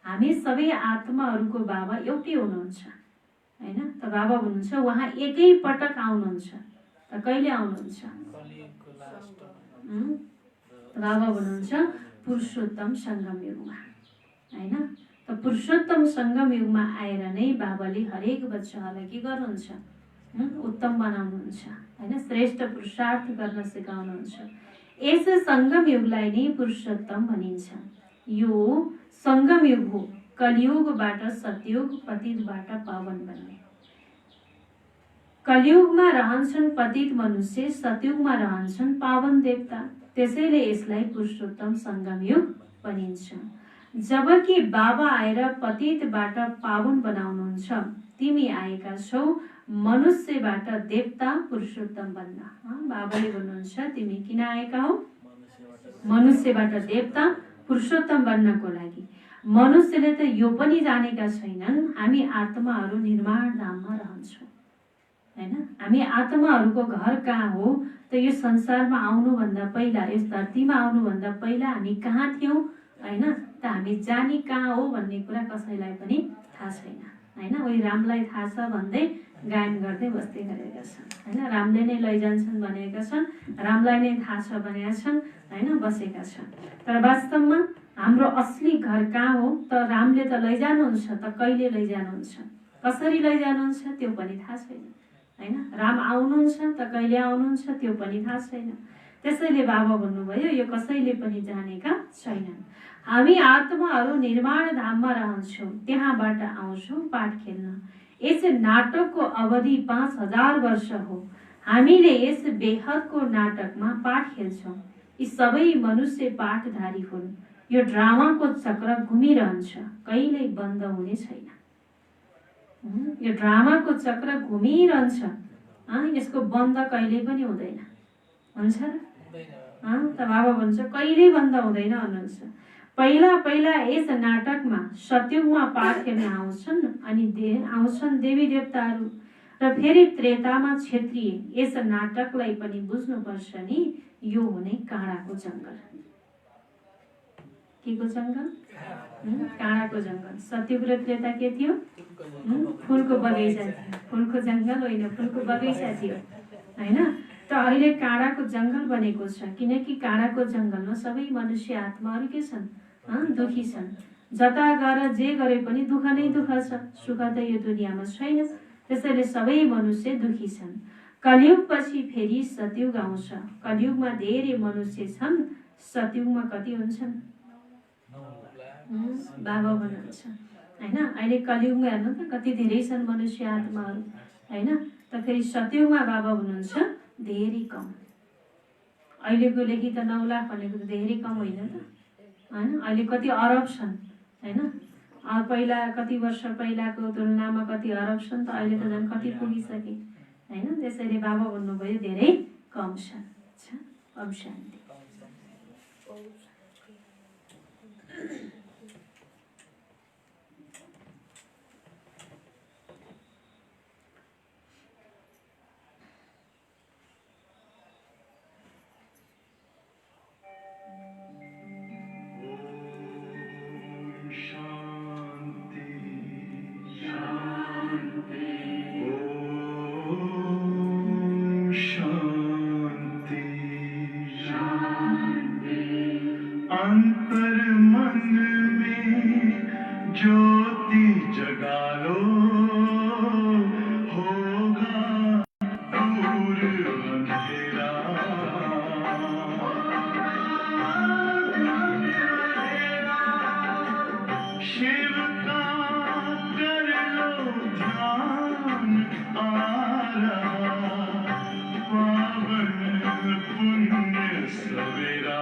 [SPEAKER 2] हामी सबै आत्माहरूको बाबा एउटै हुनुहुन्छ हैन त? बाबा हुनुहुन्छ, उहाँ एकै पटक आउनुहुन्छ। त कहिले आउनुहुन्छ? बाबा हुनुहुन्छ पुरुषोत्तम सङ्गम युगमा हैन त? पुरुषोत्तम सङ्गम युगमा आएर नै बाबाले हरेक बच्चाहरूलाई के गर्नुहुन्छ? उत्तम बनाउनुहुन्छ हैन? श्रेष्ठ पुरुषार्थ गर्न सिकाउनुहुन्छ। यस सङ्गम युगलाई नै पुरुषोत्तम भनिन्छ। यो सङ्गम युग हो, कलियुगबाट सतयुग, पतितबाट पावन बन्ने। कलियुगमा रहन्छन् पतित मनुष्य, सतयुगमा रहन्छन् पावन देवता। त्यसैले यसलाई पुरुषोत्तम सङ्गम युग भनिन्छ। जबकि बाबा आएर पतितबाट पावन बनाउनुहुन्छ, तिमी आएका छौ मनुष्यबाट देवता पुरुषोत्तम बन्न। बाबाले भन्नुहुन्छ तिमी किन आएका हौ? मनुष्यबाट देवता पुरुषोत्तम बन्नको लागि। मनुष्यले त यो पनि जानेका छैनन् हामी आत्माहरू निर्माण धाममा रहन्छौँ हैन? हामी आत्माहरूको घर कहाँ हो त? यो संसारमा आउनुभन्दा पहिला, यस धरतीमा आउनुभन्दा पहिला हामी कहाँ थियौँ हैन? त हामी जानी कहाँ हो भन्ने कुरा कसैलाई पनि थाहा छैन हैन? उही रामलाई थाहा छ भन्दै गायन गर्दै बस्दै गरेका छन् हैन? रामले नै लैजान्छन् भनेका छन्, रामलाई नै थाहा छ भनेका छन् हैन? बसेका छन्। तर वास्तवमा हाम्रो असली घर कहाँ हो त? रामले त लैजानुहुन्छ, त कहिले लैजानुहुन्छ, कसरी लैजानुहुन्छ त्यो पनि थाहा छैन हैन? राम आउनुहुन्छ त कहिले आउनुहुन्छ त्यो पनि थाहा छैन। त्यसैले बाबा भन्नुभयो यो कसैले पनि जानेका छैनन्। हामी आत्माहरू निर्माण धाममा रहन्छौँ, त्यहाँबाट आउँछौँ पाठ खेल्न। यस नाटकको अवधि 5000 वर्ष हो। हामीले यस बेहदको नाटकमा पाठ खेल्छौँ। यी सबै मनुष्य पाठधारी हुन्। यो ड्रामाको चक्र घुमिरहन्छ, कहिल्यै बन्द हुने छैन। यो ड्रामाको चक्र घुमिरहन्छ, यसको बन्द कहिले पनि हुँदैन। हुन्छ र? त बाबा भन्छ कहिल्यै बन्द हुँदैन भन्नुहुन्छ। पहिला पहिला यस नाटकमा सतयुगमा पाठ खेल्न आउँछन्, अनि आउँछन् देवी देवताहरू, र फेरि त्रेतामा क्षेत्रीय। यस नाटकलाई पनि बुझ्नुपर्छ नि, यो हो नै काँडाको जङ्गल। के को जङ्गल? काँडाको जङ्गल। सतयुग र त्रेता के थियो? फुलको बगैँचा थियो। फुलको जङ्गल होइन, फुलको बगैँचा थियो हैन? त अहिले काँडाको जङ्गल बनेको छ, किनकि काँडाको जङ्गलमा सबै मनुष्य आत्माहरू के छन्? दुखी छन्। जता गएर जे गरे पनि दुःख नै दुःख छ, सुख त यो दुनियाँमा छैन। त्यसैले सबै मनुष्य दुखी छन्। कलियुग पछि फेरि सतयुग आउँछ। कलियुगमा धेरै मनुष्य छन्, सतयुगमा कति हुन्छन्? बाबा भन्नुहुन्छ हैन? अहिले कलियुगमा हेर्नु त कति धेरै छन् मनुष्य आत्माहरू हैन? त फेरि सतयुगमा बाबा भन्नुहुन्छ धेरै कम। अहिलेको लेखी त 9 लाख भनेको त धेरै कम होइन त हैन? अहिले कति अरब छन् हैन? पहिला कति वर्ष पहिलाको तुलनामा कति अरब छन्, त अहिले त झन् कति पुगिसके हैन? त्यसैले बाबा भन्नुभयो धेरै कम छन्। कम शान्ति।
[SPEAKER 1] अंतर मन में ज्योति जगा लो, होगा दूर अंधेरा। शिव का कर लो ध्यान, आ रहा पावन पुण्य सवेरा।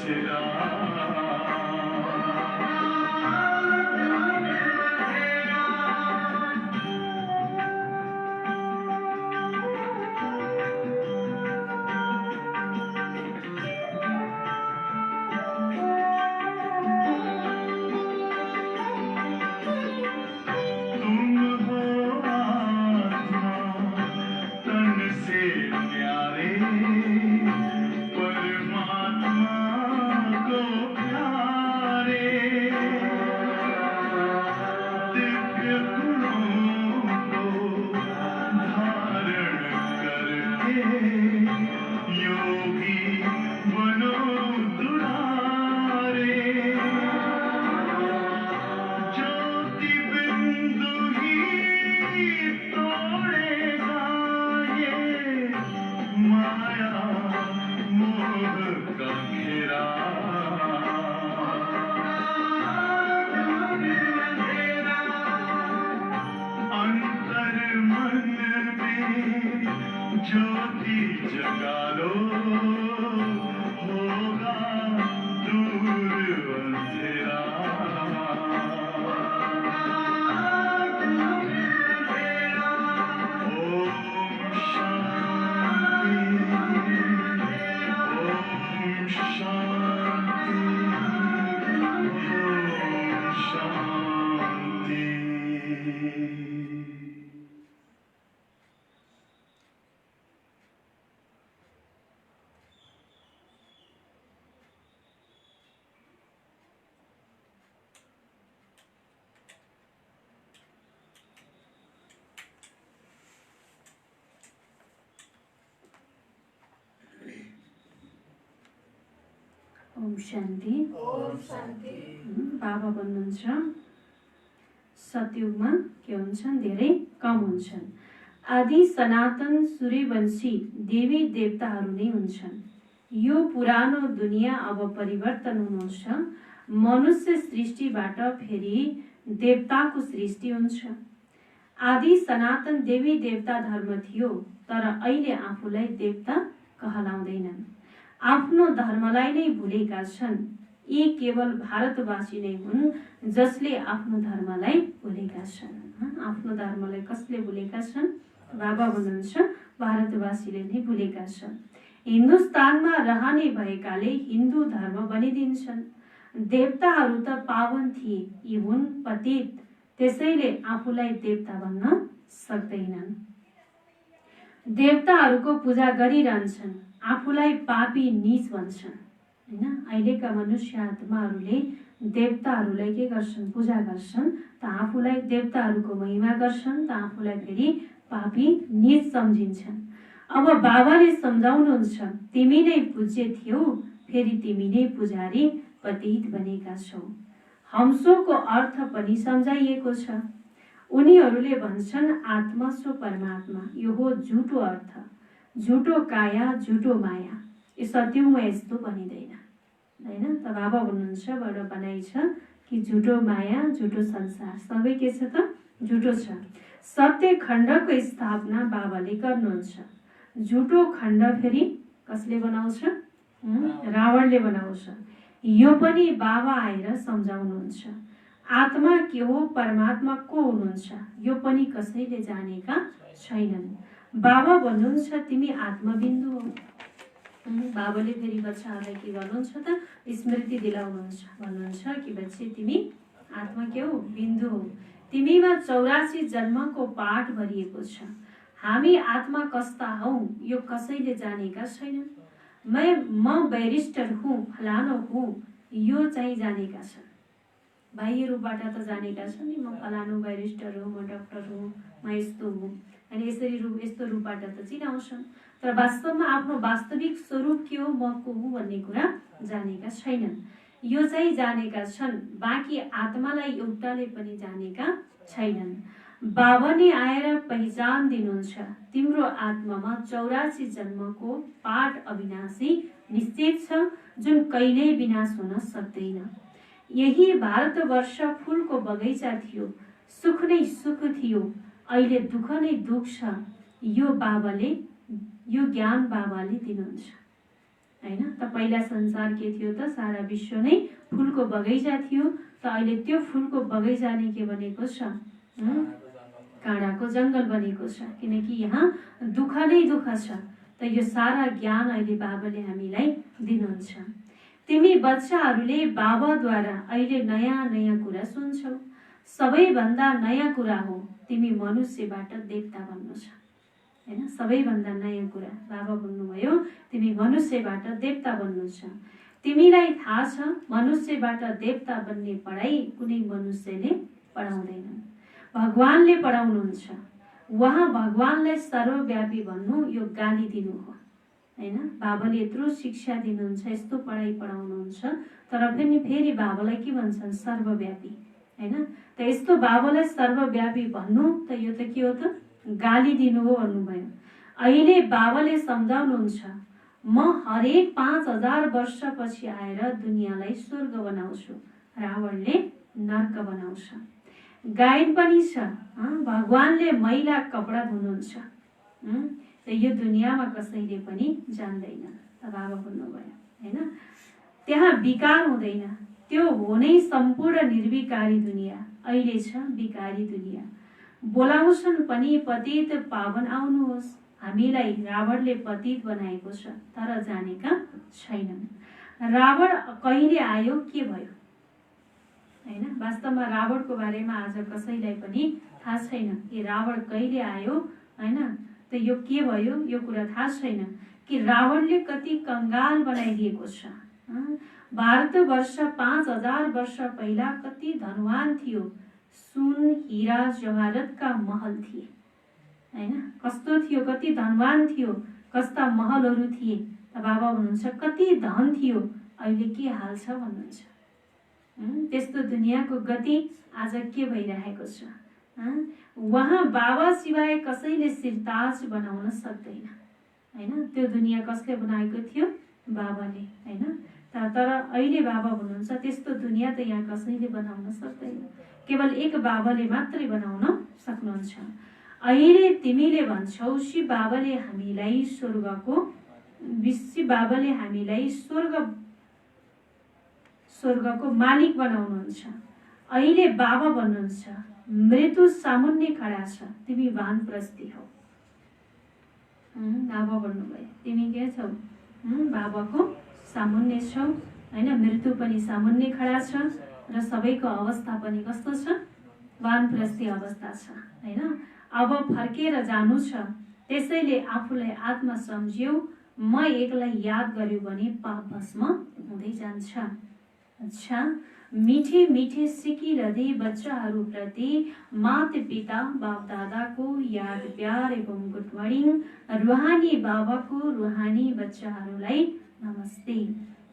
[SPEAKER 1] अंधेरा तुम हो आत्मा तन से प्यारे परमात्मा को प्यारे दिव्य गुणों को धारण करके योगी बनो दुलारे ज्योति बिंदु ही तोड़ेगा ये माया मोह का घेरा अंतर मन में ज्योति जगा लो होगा दूर अंधेरा ओम शांति ओम शांति ओम शांति।
[SPEAKER 2] ओम शान्ति।
[SPEAKER 3] ओम शान्ति।
[SPEAKER 2] बाबा भन्नुहुन्छ सतयुगमा के हुन्छन्, धेरै कम हुन्छन्। आदि सनातन सूर्यवंशी देवी देवताहरू नै हुन्छन्। यो पुरानो दुनियाँ अब परिवर्तन हुनुहुन्छ। मनुष्य सृष्टिबाट फेरि देवताको सृष्टि हुन्छ। आदि सनातन देवी देवता धर्म थियो, तर अहिले आफूलाई देवता कहलाउँदैनन्। आफ्नो धर्मलाई नै भुलेका छन्। यी केवल भारतवासी नै हुन् जसले आफ्नो धर्मलाई भुलेका छन्। आफ्नो धर्मलाई कसले भुलेका छन्? बाबा भन्नुहुन्छ भारतवासीले नै भुलेका छन्। हिन्दुस्तानमा रहने भएकाले हिन्दू धर्म बनिदिन्छन्। देवताहरू त पावन थिए, यी हुन् पतित, त्यसैले आफूलाई देवता भन्न सक्दैनन्। देवताहरूको पूजा गरिरहन्छन्, आफूलाई पापी नीच भन्छन्। हैन, अहिलेका मनुष्य आत्माहरूले देवताहरूलाई के गर्छन्? पूजा गर्छन्। त आफूलाई देवताहरूको महिमा गर्छन्, त आफूलाई फेरि पापी नीच सम्झिन्छन्। अब बाबाले सम्झाउनुहुन्छ, तिमी नै पूज्य थियौ, फेरि तिमी नै पुजारी पतित बनेका छौ। हंसोको अर्थ पनि सम्झाइएको छ। उनीहरूले भन्छन् आत्मा सो परमात्मा। यो हो झुटो अर्थ, झुटो काया, झुटो माया। यो सत्यमा यस्तो बनिँदैन। हैन, त बाबा भन्नुहुन्छ बडो बनाइ छ कि झुटो माया, झुटो संसार, सबै के छ त? झुटो छ। सत्य खण्डको स्थापना बाबाले गर्नुहुन्छ। झुटो खण्ड फेरि कसले बनाउँछ? रावणले बनाउँछ। यो पनि बाबा आएर सम्झाउनुहुन्छ। आत्मा के हो, परमात्मा को हुनुहुन्छ, यो पनि कसैले जानेका छैनन्। बाबा भन्नुहुन्छ तिमी आत्मबिन्दु हो। बाबाले फेरि बच्चाहरूलाई के गर्नुहुन्छ त? स्मृति दिलाउनुहुन्छ। भन्नुहुन्छ कि बच्चे तिमी आत्मा के हो? बिन्दु हो। तिमीमा 84 जन्मको पाठ भरिएको छ। हामी आत्मा कस्ता हौ यो कसैले जानेका छैनन्। म बैरिस्टर हुँ, फलानो हुँ, यो चाहिँ जानेका छन्। बाह्य रूपबाट त जानेका छन् नि, म फलानो बैरिस्टर हुँ, म डाक्टर हुँ, म यस्तो हुँ। अनि यस्तो रूपबाट त चिनाउँछन्, तर वास्तवमा आफ्नो वास्तविक स्वरूप के हो, म को हुँ भन्ने कुरा जानेका छैनन्। यो चाहिँ जानेका छन्, बाँकी आत्मालाई एउटाले पनि जानेका छैनन्। बाबा नै आएर पहिचान दिनुहुन्छ। तिम्रो आत्मामा 84 जन्मको पाठ अविनाशी निश्चित छ, जुन कहिल्यै विनाश हुन सक्दैन। यही भारतवर्ष फुलको बगैँचा थियो, सुख नै सुख थियो, अहिले दुःख नै दुःख छ। यो ज्ञान बाबाले दिनुहुन्छ। हैन। त पहिला संसार के थियो त? सारा विश्व नै फुलको बगैँचा थियो। त अहिले त्यो फुलको बगैँचा नै के बनेको छ? काँडाको जङ्गल बनेको छ, किनकि यहाँ दुःख नै दुःख छ। त यो सारा ज्ञान अहिले बाबाले हामीलाई दिनुहुन्छ। तिमी बच्चाहरूले बाबाद्वारा अहिले नयाँ नयाँ कुरा सुन्छौ। सबैभन्दा नयाँ कुरा हो तिमी मनुष्यबाट देवता बन्नु छ, हैन। सबैभन्दा नयाँ कुरा बाबा भन्नुभयो तिमी मनुष्यबाट देवता बन्नु छ। तिमीलाई थाहा छ मनुष्यबाट देवता बन्ने पढाइ कुनै मनुष्यले पढाउँदैन, भगवानले पढाउनुहुन्छ। उहाँ भगवानलाई सर्वव्यापी भन्नु यो गाली दिनु हो, हैन। बाबाले यत्रो शिक्षा दिनुहुन्छ, यस्तो पढाइ पढाउनुहुन्छ, तर पनि फेरि बाबालाई के भन्छन्? सर्वव्यापी, हैन। त यस्तो बाबालाई सर्वव्यापी भन्नु त यो त के हो त? गाली दिनु हो भन्नुभयो। अहिले बाबाले सम्झाउनुहुन्छ म हरेक 5000 वर्षपछि आएर दुनियाँलाई स्वर्ग बनाउँछु, रावणले नर्क बनाउँछ। गायन पनि छ, भगवानले मैला कपडा धुनुहुन्छ। त यो दुनियाँमा कसैले पनि जान्दैन। त बाबा भन्नुभयो, हैन। त्यहाँ विकार हुँदैन, त्यो हो नै सम्पूर्ण निर्विकारी दुनियाँ। अहिले छ विकारी दुनियाँ। बोलाउँछन् पनि पतित पावन आउनुहोस्। हामीलाई रावणले पतित बनाएको छ, तर जानेका छैनन्। रावण कहिले आयो, के भयो, हैन। वास्तवमा रावणको बारेमा आज कसैलाई पनि थाहा छैन कि रावण कहिले आयो, हैन। त यो के भयो यो कुरा थाहा छैन कि रावणले कति कंगाल बनाइदिएको छ। भारतवर्ष 5000 वर्ष पहिला कति धनवान थियो। सुन हीरा जवाहरतका महल थिए, हैन। कस्तो थियो, कति धनवान थियो, कस्ता महलहरू थिए। त बाबा भन्नुहुन्छ कति धन थियो, अहिले के हाल छ भन्नुहुन्छ। त्यस्तो दुनियाँको गति आज के भइरहेको छ। उहाँ बाबा सिवाय कसैले सिरताज बनाउन सक्दैन, हैन। त्यो दुनियाँ कसले बनाएको थियो? बाबाले, हैन। तर अहिले बाबा भन्नुहुन्छ त्यस्तो दुनियाँ त यहाँ कसैले बनाउन सक्दैन, केवल एक बाबाले मात्रै बनाउन सक्नुहुन्छ। अहिले तिमीले भन्छौ शिव बाबाले हामीलाई स्वर्गको मालिक बनाउनुहुन्छ। अहिले बाबा भन्नुहुन्छ मृत्यु सामुन्ने खडा छ, तिमी वानप्रस्थी हौ। बाबा भन्नुभयो तिमी के छौ? बाबाको सामुन्ने छौ, हैन। मृत्यु पनि सामुन्ने खडा छ र सबैको अवस्था पनि कस्तो छ? वानप्रस्थी अवस्था छ, हैन। अब फर्केर जानु छ, त्यसैले आफूलाई आत्मा सम्झ्यौ। म एकलाई याद गर्यो भने पाप भस्म हुँदै जान्छ। अच्छा, मिठे मिठे सिकिरहँदै बच्चाहरूप्रति माता पिता बाप दादाको याद प्यार एवं गुड मर्निङ। रुहानी बाबाको रुहानी बच्चाहरूलाई नमस्ते।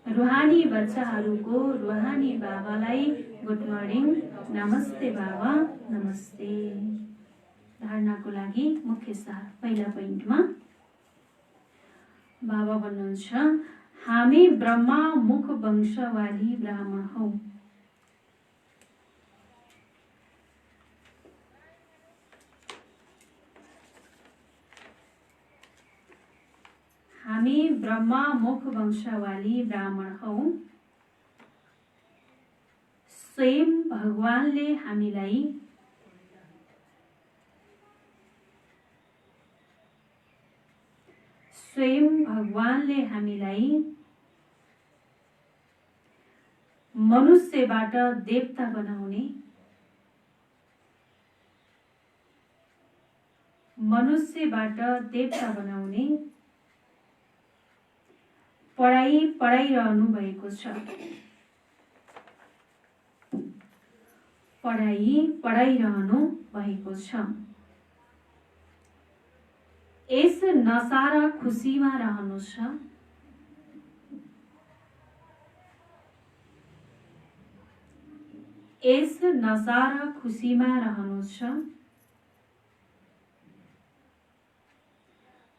[SPEAKER 2] रुहानी बच्चाहरूको रुहानी बाबालाई गुड मर्निङ, नमस्ते बाबा, नमस्ते। धारणाको लागि मुख्य सार पहिला पोइन्टमा बाबा भन्नुहुन्छ हामी ब्रह्मा मुख वंशवाली ब्राह्मण हौ। हामी ब्रह्मा मुख वंशवाली ब्राह्मण हौ। स्वयं भगवानले हामीलाई मनुष्यबाट देवता बनाउने पढाइरहनु भएको छ। पढाइरहनु भएको छ। यस नशा र खुसीमा रहनु छ। यस नशा र खुसीमा रहनु छ।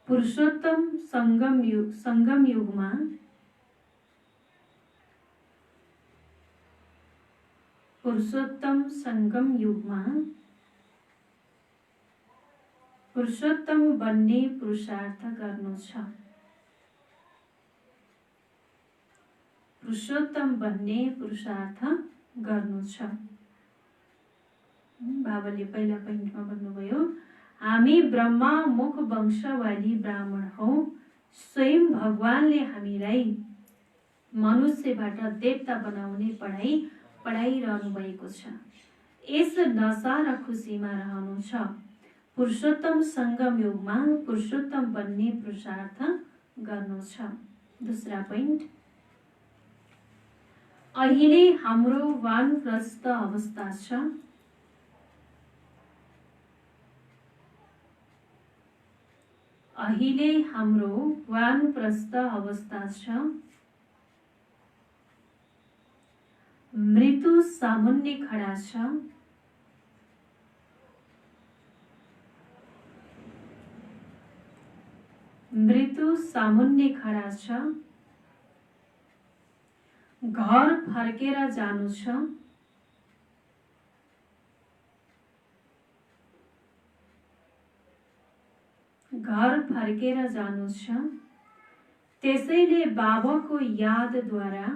[SPEAKER 2] पुरुषोत्तम संगम युगमा पुरुषोत्तम बन्ने पुरुषार्थ गर्नु छ। पुरुषोत्तम बन्ने पुरुषार्थ गर्नु छ। बाबाले पहिला पोइन्टमा भन्नुभयो, हामी ब्रह्मा मुख वंशवाली ब्राह्मण हौ। स्वयं भगवानले हामीलाई मनुष्यबाट देवता बनाउने पढाइरहनु भएको छ। यस नशा र खुसीमा रहनु छ। पुरुषोत्तम सङ्गम योगमा पुरुषोत्तम बन्ने पुरुषार्थ गर्नु छ। दोस्रा पोइन्ट, अहिले हाम्रो वानप्रस्थ अवस्था छ। अहिले हाम्रो वानप्रस्थ अवस्था छ। मृत्यु सामुन्ने खडा छ। मृत्यु सामुन्ने खडा छ। घर फर्केर जानु छ। घर फर्केर जानु छ। त्यसैले बाबाको यादद्वारा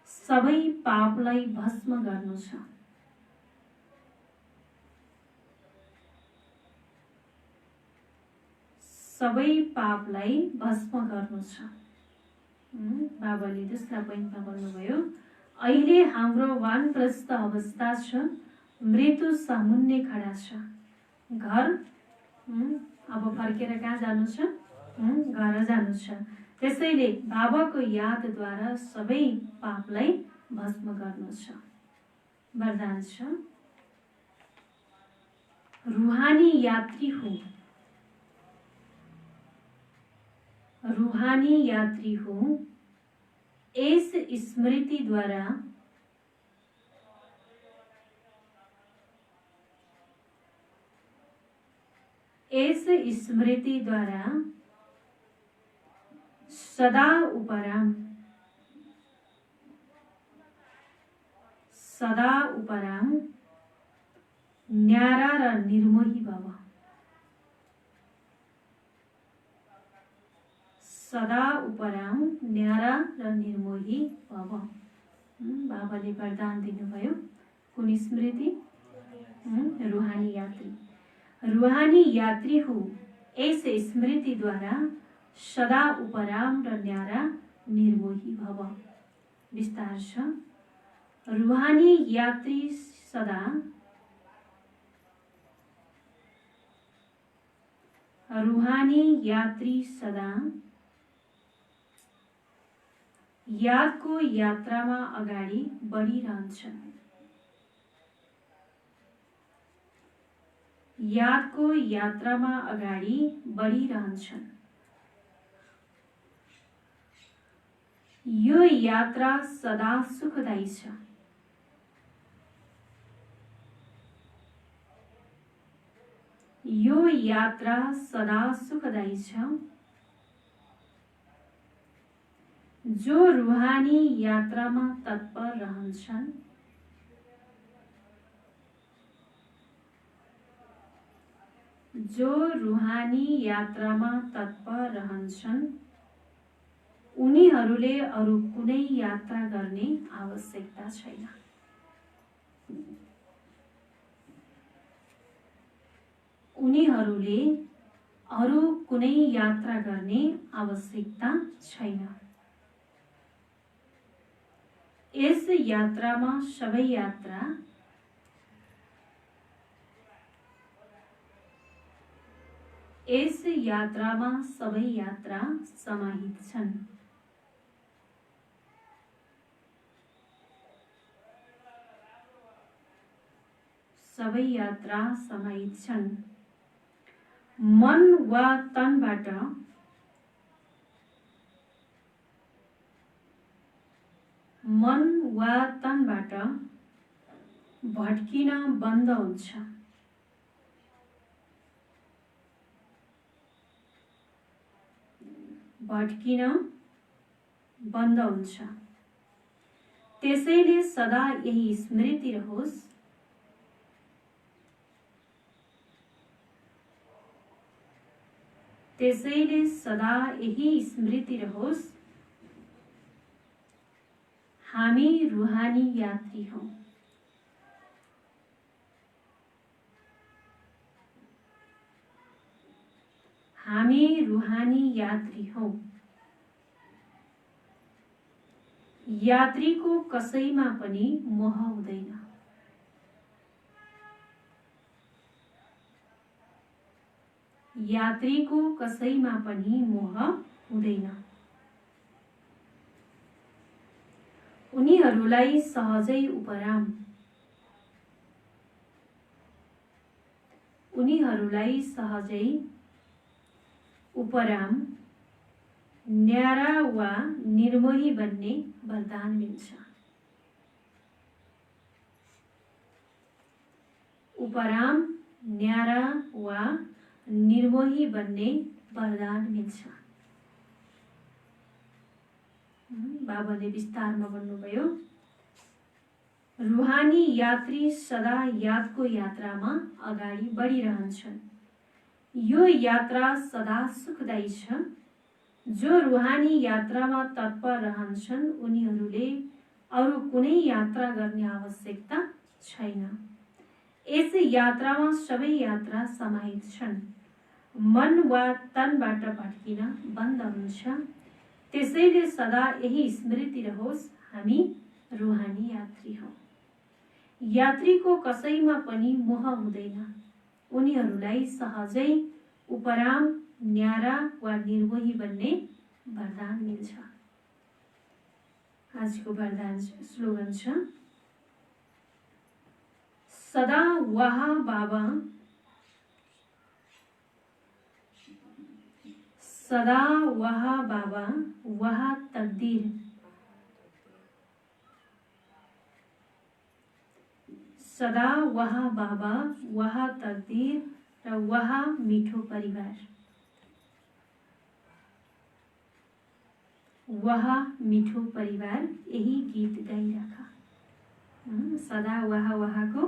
[SPEAKER 2] सबै पापलाई भस्म गर्नु छ। सबै पापलाई भस्म गर्नु छ। बाबाले दोस्रा पोइन्टमा भन्नुभयो, अहिले हाम्रो वानप्रस्थ अवस्था छ। मृत्यु सामुन्ने खडा छ। घर अब फर्केर कहाँ जानु छ? घर जानु छ। त्यसैले बाबाको यादद्वारा सबै पापलाई भस्म गर्नु छ। वरदान छ, रूहानी यात्री हूँ। रूहानी यात्री हूँ। इस स्मृति द्वारा सदा उपराम न्यारा र निर्मोही भव। सदा उपराम न्यारा र निर्मोही भव। बाबाले वरदान दिनुभयो। कुन स्मृति? रूहानी यात्री। रूहानी यात्री हूँ। इस स्मृति द्वारा सदा उपराम र न्यारा निर्मोही भव। विस्तार छ, रूहानी यात्री सदा यादको यात्रामा अगाडि बढिरहन्छन्। यादको यात्रामा अगाडि बढिरहन्छन्। यो यात्रा सदा सुखदायी छ। यो यात्रा सदा सुखदायी छ। जो रूहानी यात्रामा तत्पर रहन्छन्, जो रूहानी यात्रामा तत्पर रहन्छन्, उनीहरूले अरू कुनै यात्रा गर्ने आवश्यकता छैन। उनीहरूले अरू कुनै यात्रा गर्ने आवश्यकता छैन। यस यात्रामा सबै यात्रा समाहित छन्। सबै यात्रा समाहित छन्। मन वा तनबाट भट्किन बन्द हुन्छ। भट्किन बन्द हुन्छ। त्यसैले सदा यही स्मृति रहोस्, त्यसैले सदा यही स्मृति रहोस्, हामी रूहानी यात्री हौं। हामी रूहानी यात्री हौं। यात्रीको कसैमा पनि मोह हुँदैन। यात्रीको कसैमा पनि मोह हुँदैन। उनीहरूलाई सहजै उपराम, उनीहरूलाई सहजै उपराम, न्यारा वा निर्मोही बन्ने वरदान मिल्छ। उपराम, न्यारा वा निर्मोही बन्ने वरदान मिल्छ। बाबाले विस्तारमा भन्नुभयो, रूहानी यात्री सदा यादको यात्रामा अगाडि बढिरहन्छन्। यो यात्रा सदा सुखदायी छ। जो रूहानी यात्रामा तत्पर रहन्छन् उनीहरूले अरू कुनै यात्रा गर्ने आवश्यकता छैन। यस यात्रामा सबै यात्रा समाहित छन्। मन वा तनबाट भट्किन बन्द हुन्छ। त्यसैले सदा यही स्मृति रहोस्, हामी रूहानी यात्री हौं। यात्रीको कसैमा पनि मोह हुँदैन। उनीहरूलाई सहजै उपराम, न्यारा वा निर्मोही बन्ने वरदान मिल्छ। आजको वरदान स्लोगन छ, सदा वाह बाबा, सदा वाह बाबा, वाह तकदीर, सदा वाह बाबा, वाह तकदीर र वाह मिठो परिवार। वाह मिठो परिवार, यही गीत गाइराख। सदा वाह वाहको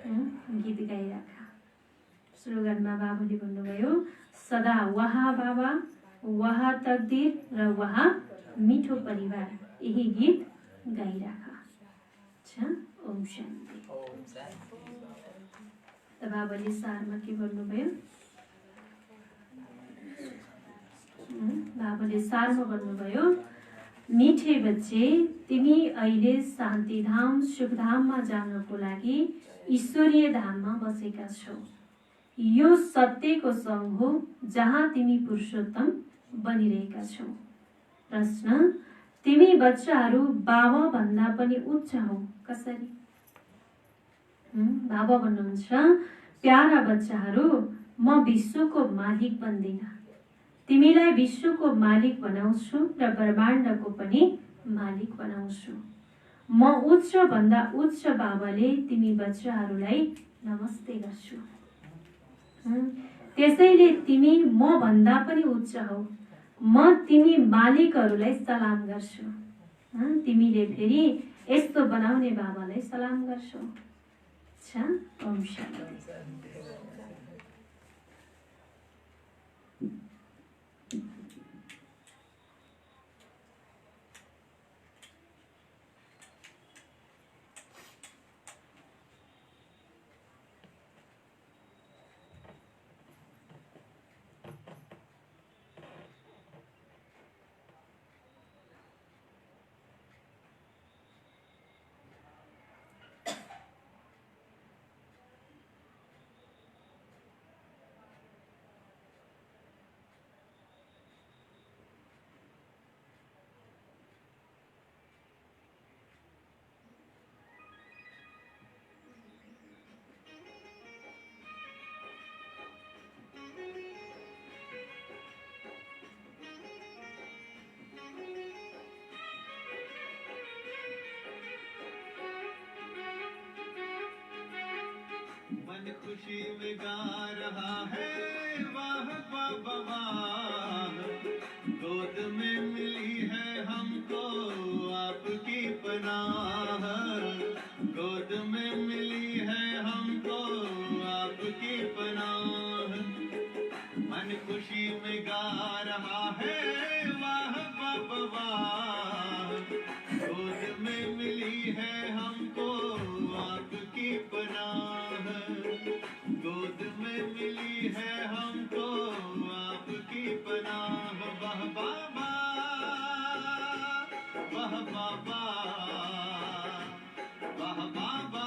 [SPEAKER 2] गीत गाइराख। स्लोगनमा बाबुले भन्नुभयो, सदा वाह बाबा, वाह तकदीर र वाह मिठो परिवार, यही गीत गाइराख। ओम शान्ति। त बाबाले सारमा के भन्नुभयो? बाबाले सारमा भन्नुभयो, मिठे बच्चे, तिमी अहिले शान्तिधाम सुखधाममा जानको लागि ईश्वरीय धाममा बसेका छौ। यो सत्यको सङ्घ हो जहाँ तिमी पुरुषोत्तम बनिरहेका छौ। प्रश्न, तिमी बच्चाहरू बाबा भन्दा पनि उच्च हौ, कसरी? बाबा भन्नुहुन्छ, प्यारा बच्चाहरू, म विश्वको मालिक बन्दिन। तिमीलाई विश्वको मालिक बनाउँछु र ब्रह्माण्डको पनि मालिक बनाउँछु। म उच्च भन्दा उच्च बाबाले तिमी बच्चाहरूलाई नमस्ते गर्छु। त्यसैले तिमी म भन्दा पनि उच्च हौ। म तिमी मालिकहरूलाई सलाम गर्छु। तिमीले फेरि यस्तो बनाउने बाबालाई सलाम गर्छौ। ओम शान्ति।
[SPEAKER 1] मन खुशी में गा रहा है वाह बाबा वाह। गोद में मिली है हमको आपकी पनाह। गोद में मिली है हमको आपकी पनाह। मन खुशी में वाह बाबा, वाह बाबा।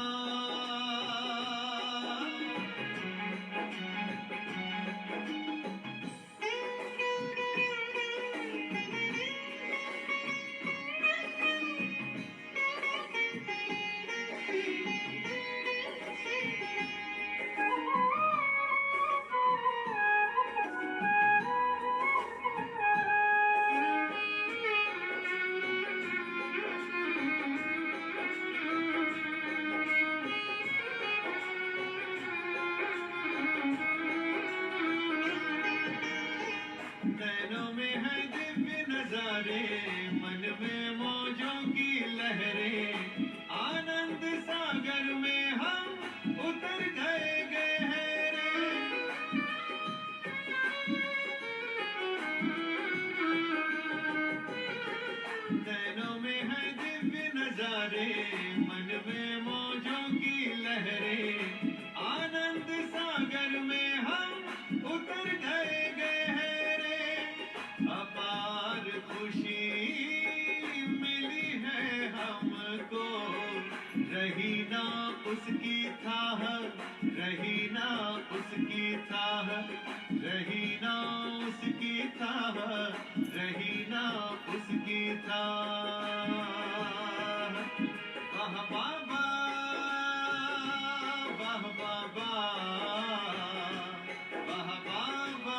[SPEAKER 1] नैनों में है दिव्य नजारे, मन में मौजों की लहरें, आनंद सागर में हम उतर गए गहरे। नैनों में है दिव्य नजारे, मन में मौजों की लहरें, आनंद सागर में हम उतर गए गहरे। अपार खुशी मिली है हमको, रही ना उसकी थाह, रही ना उसकी थाह, रही ना उसकी थाह, रही ना उसकी थाह। वाह बाबा, वाह बाबा, वाह बाबा।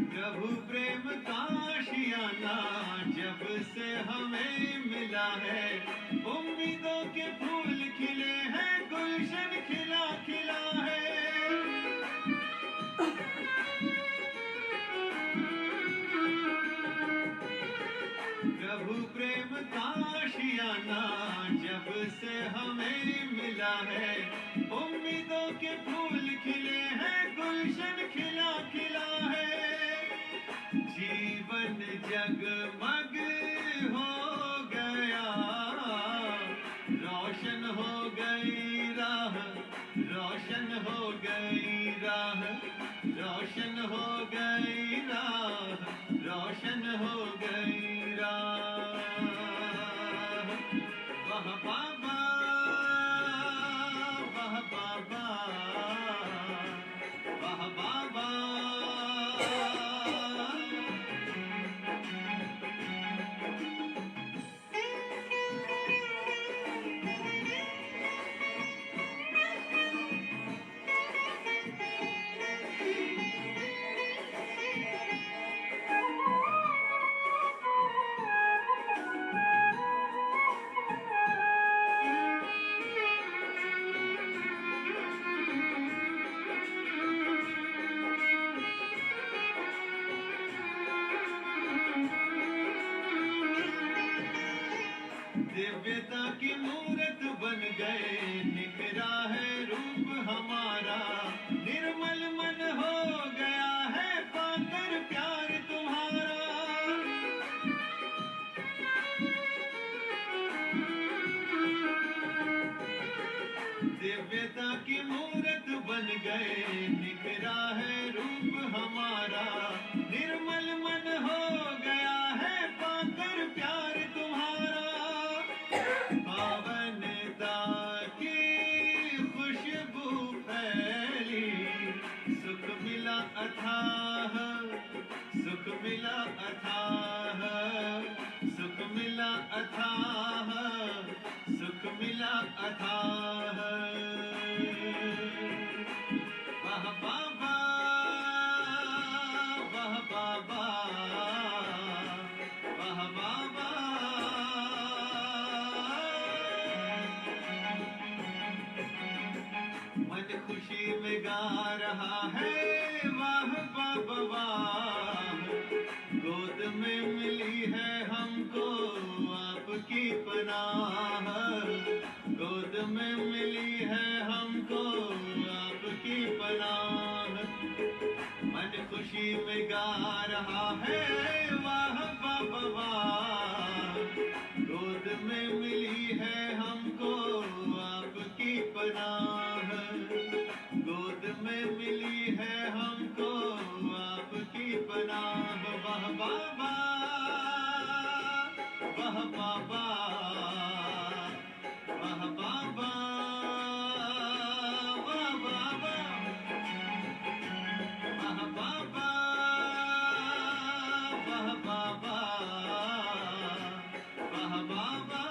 [SPEAKER 1] प्रभु प्रेम का आशियाना जब से हमें मिला है, उम्मीदों के फूल खिले हैं, गुलशन खिला खिला है। प्रभु प्रेम का आशियाना जब से हमें मिला है, उम्मीदों के फूल खिले हैं, गुलशन खिला खिला है। जीवन जगमग हो गया, रोशन हो गई राह, रोशन हो गई राह, रोशन हो गई राह, रोशन हो गई राह। वाह बाबा, वाह बाबा, वाह बाबा। दिव्यता की मूरत बन गए, निखरा है रूप हमारा, निर्मल मन हो गया है पाकर प्यार तुम्हारा। दिव्यता की मूरत बन गए, निखरा है रूप हमारा, निर्मल मन हो गया है पाकर प्यार तुम्हारा। पावनता की खुशबू फैली, सुख मिला अथाह, सुख मिला अथाह, सुख मिला अथाह, सुख मिला अथाह। वाह बाबा, वाह बाबा, वाह बाबा। मन खुशी में गा रहा है, वाह खुशी में गा रहा है वाह बाबा वाह। गोद में मिली है हमको आपकी पनाह, गोद में मिली है हमको आपकी पनाह। वाह बाबा वाह बाबा वाह बाबा वाह बाबा वाह बाबा वाह बाबा वाह बाबा।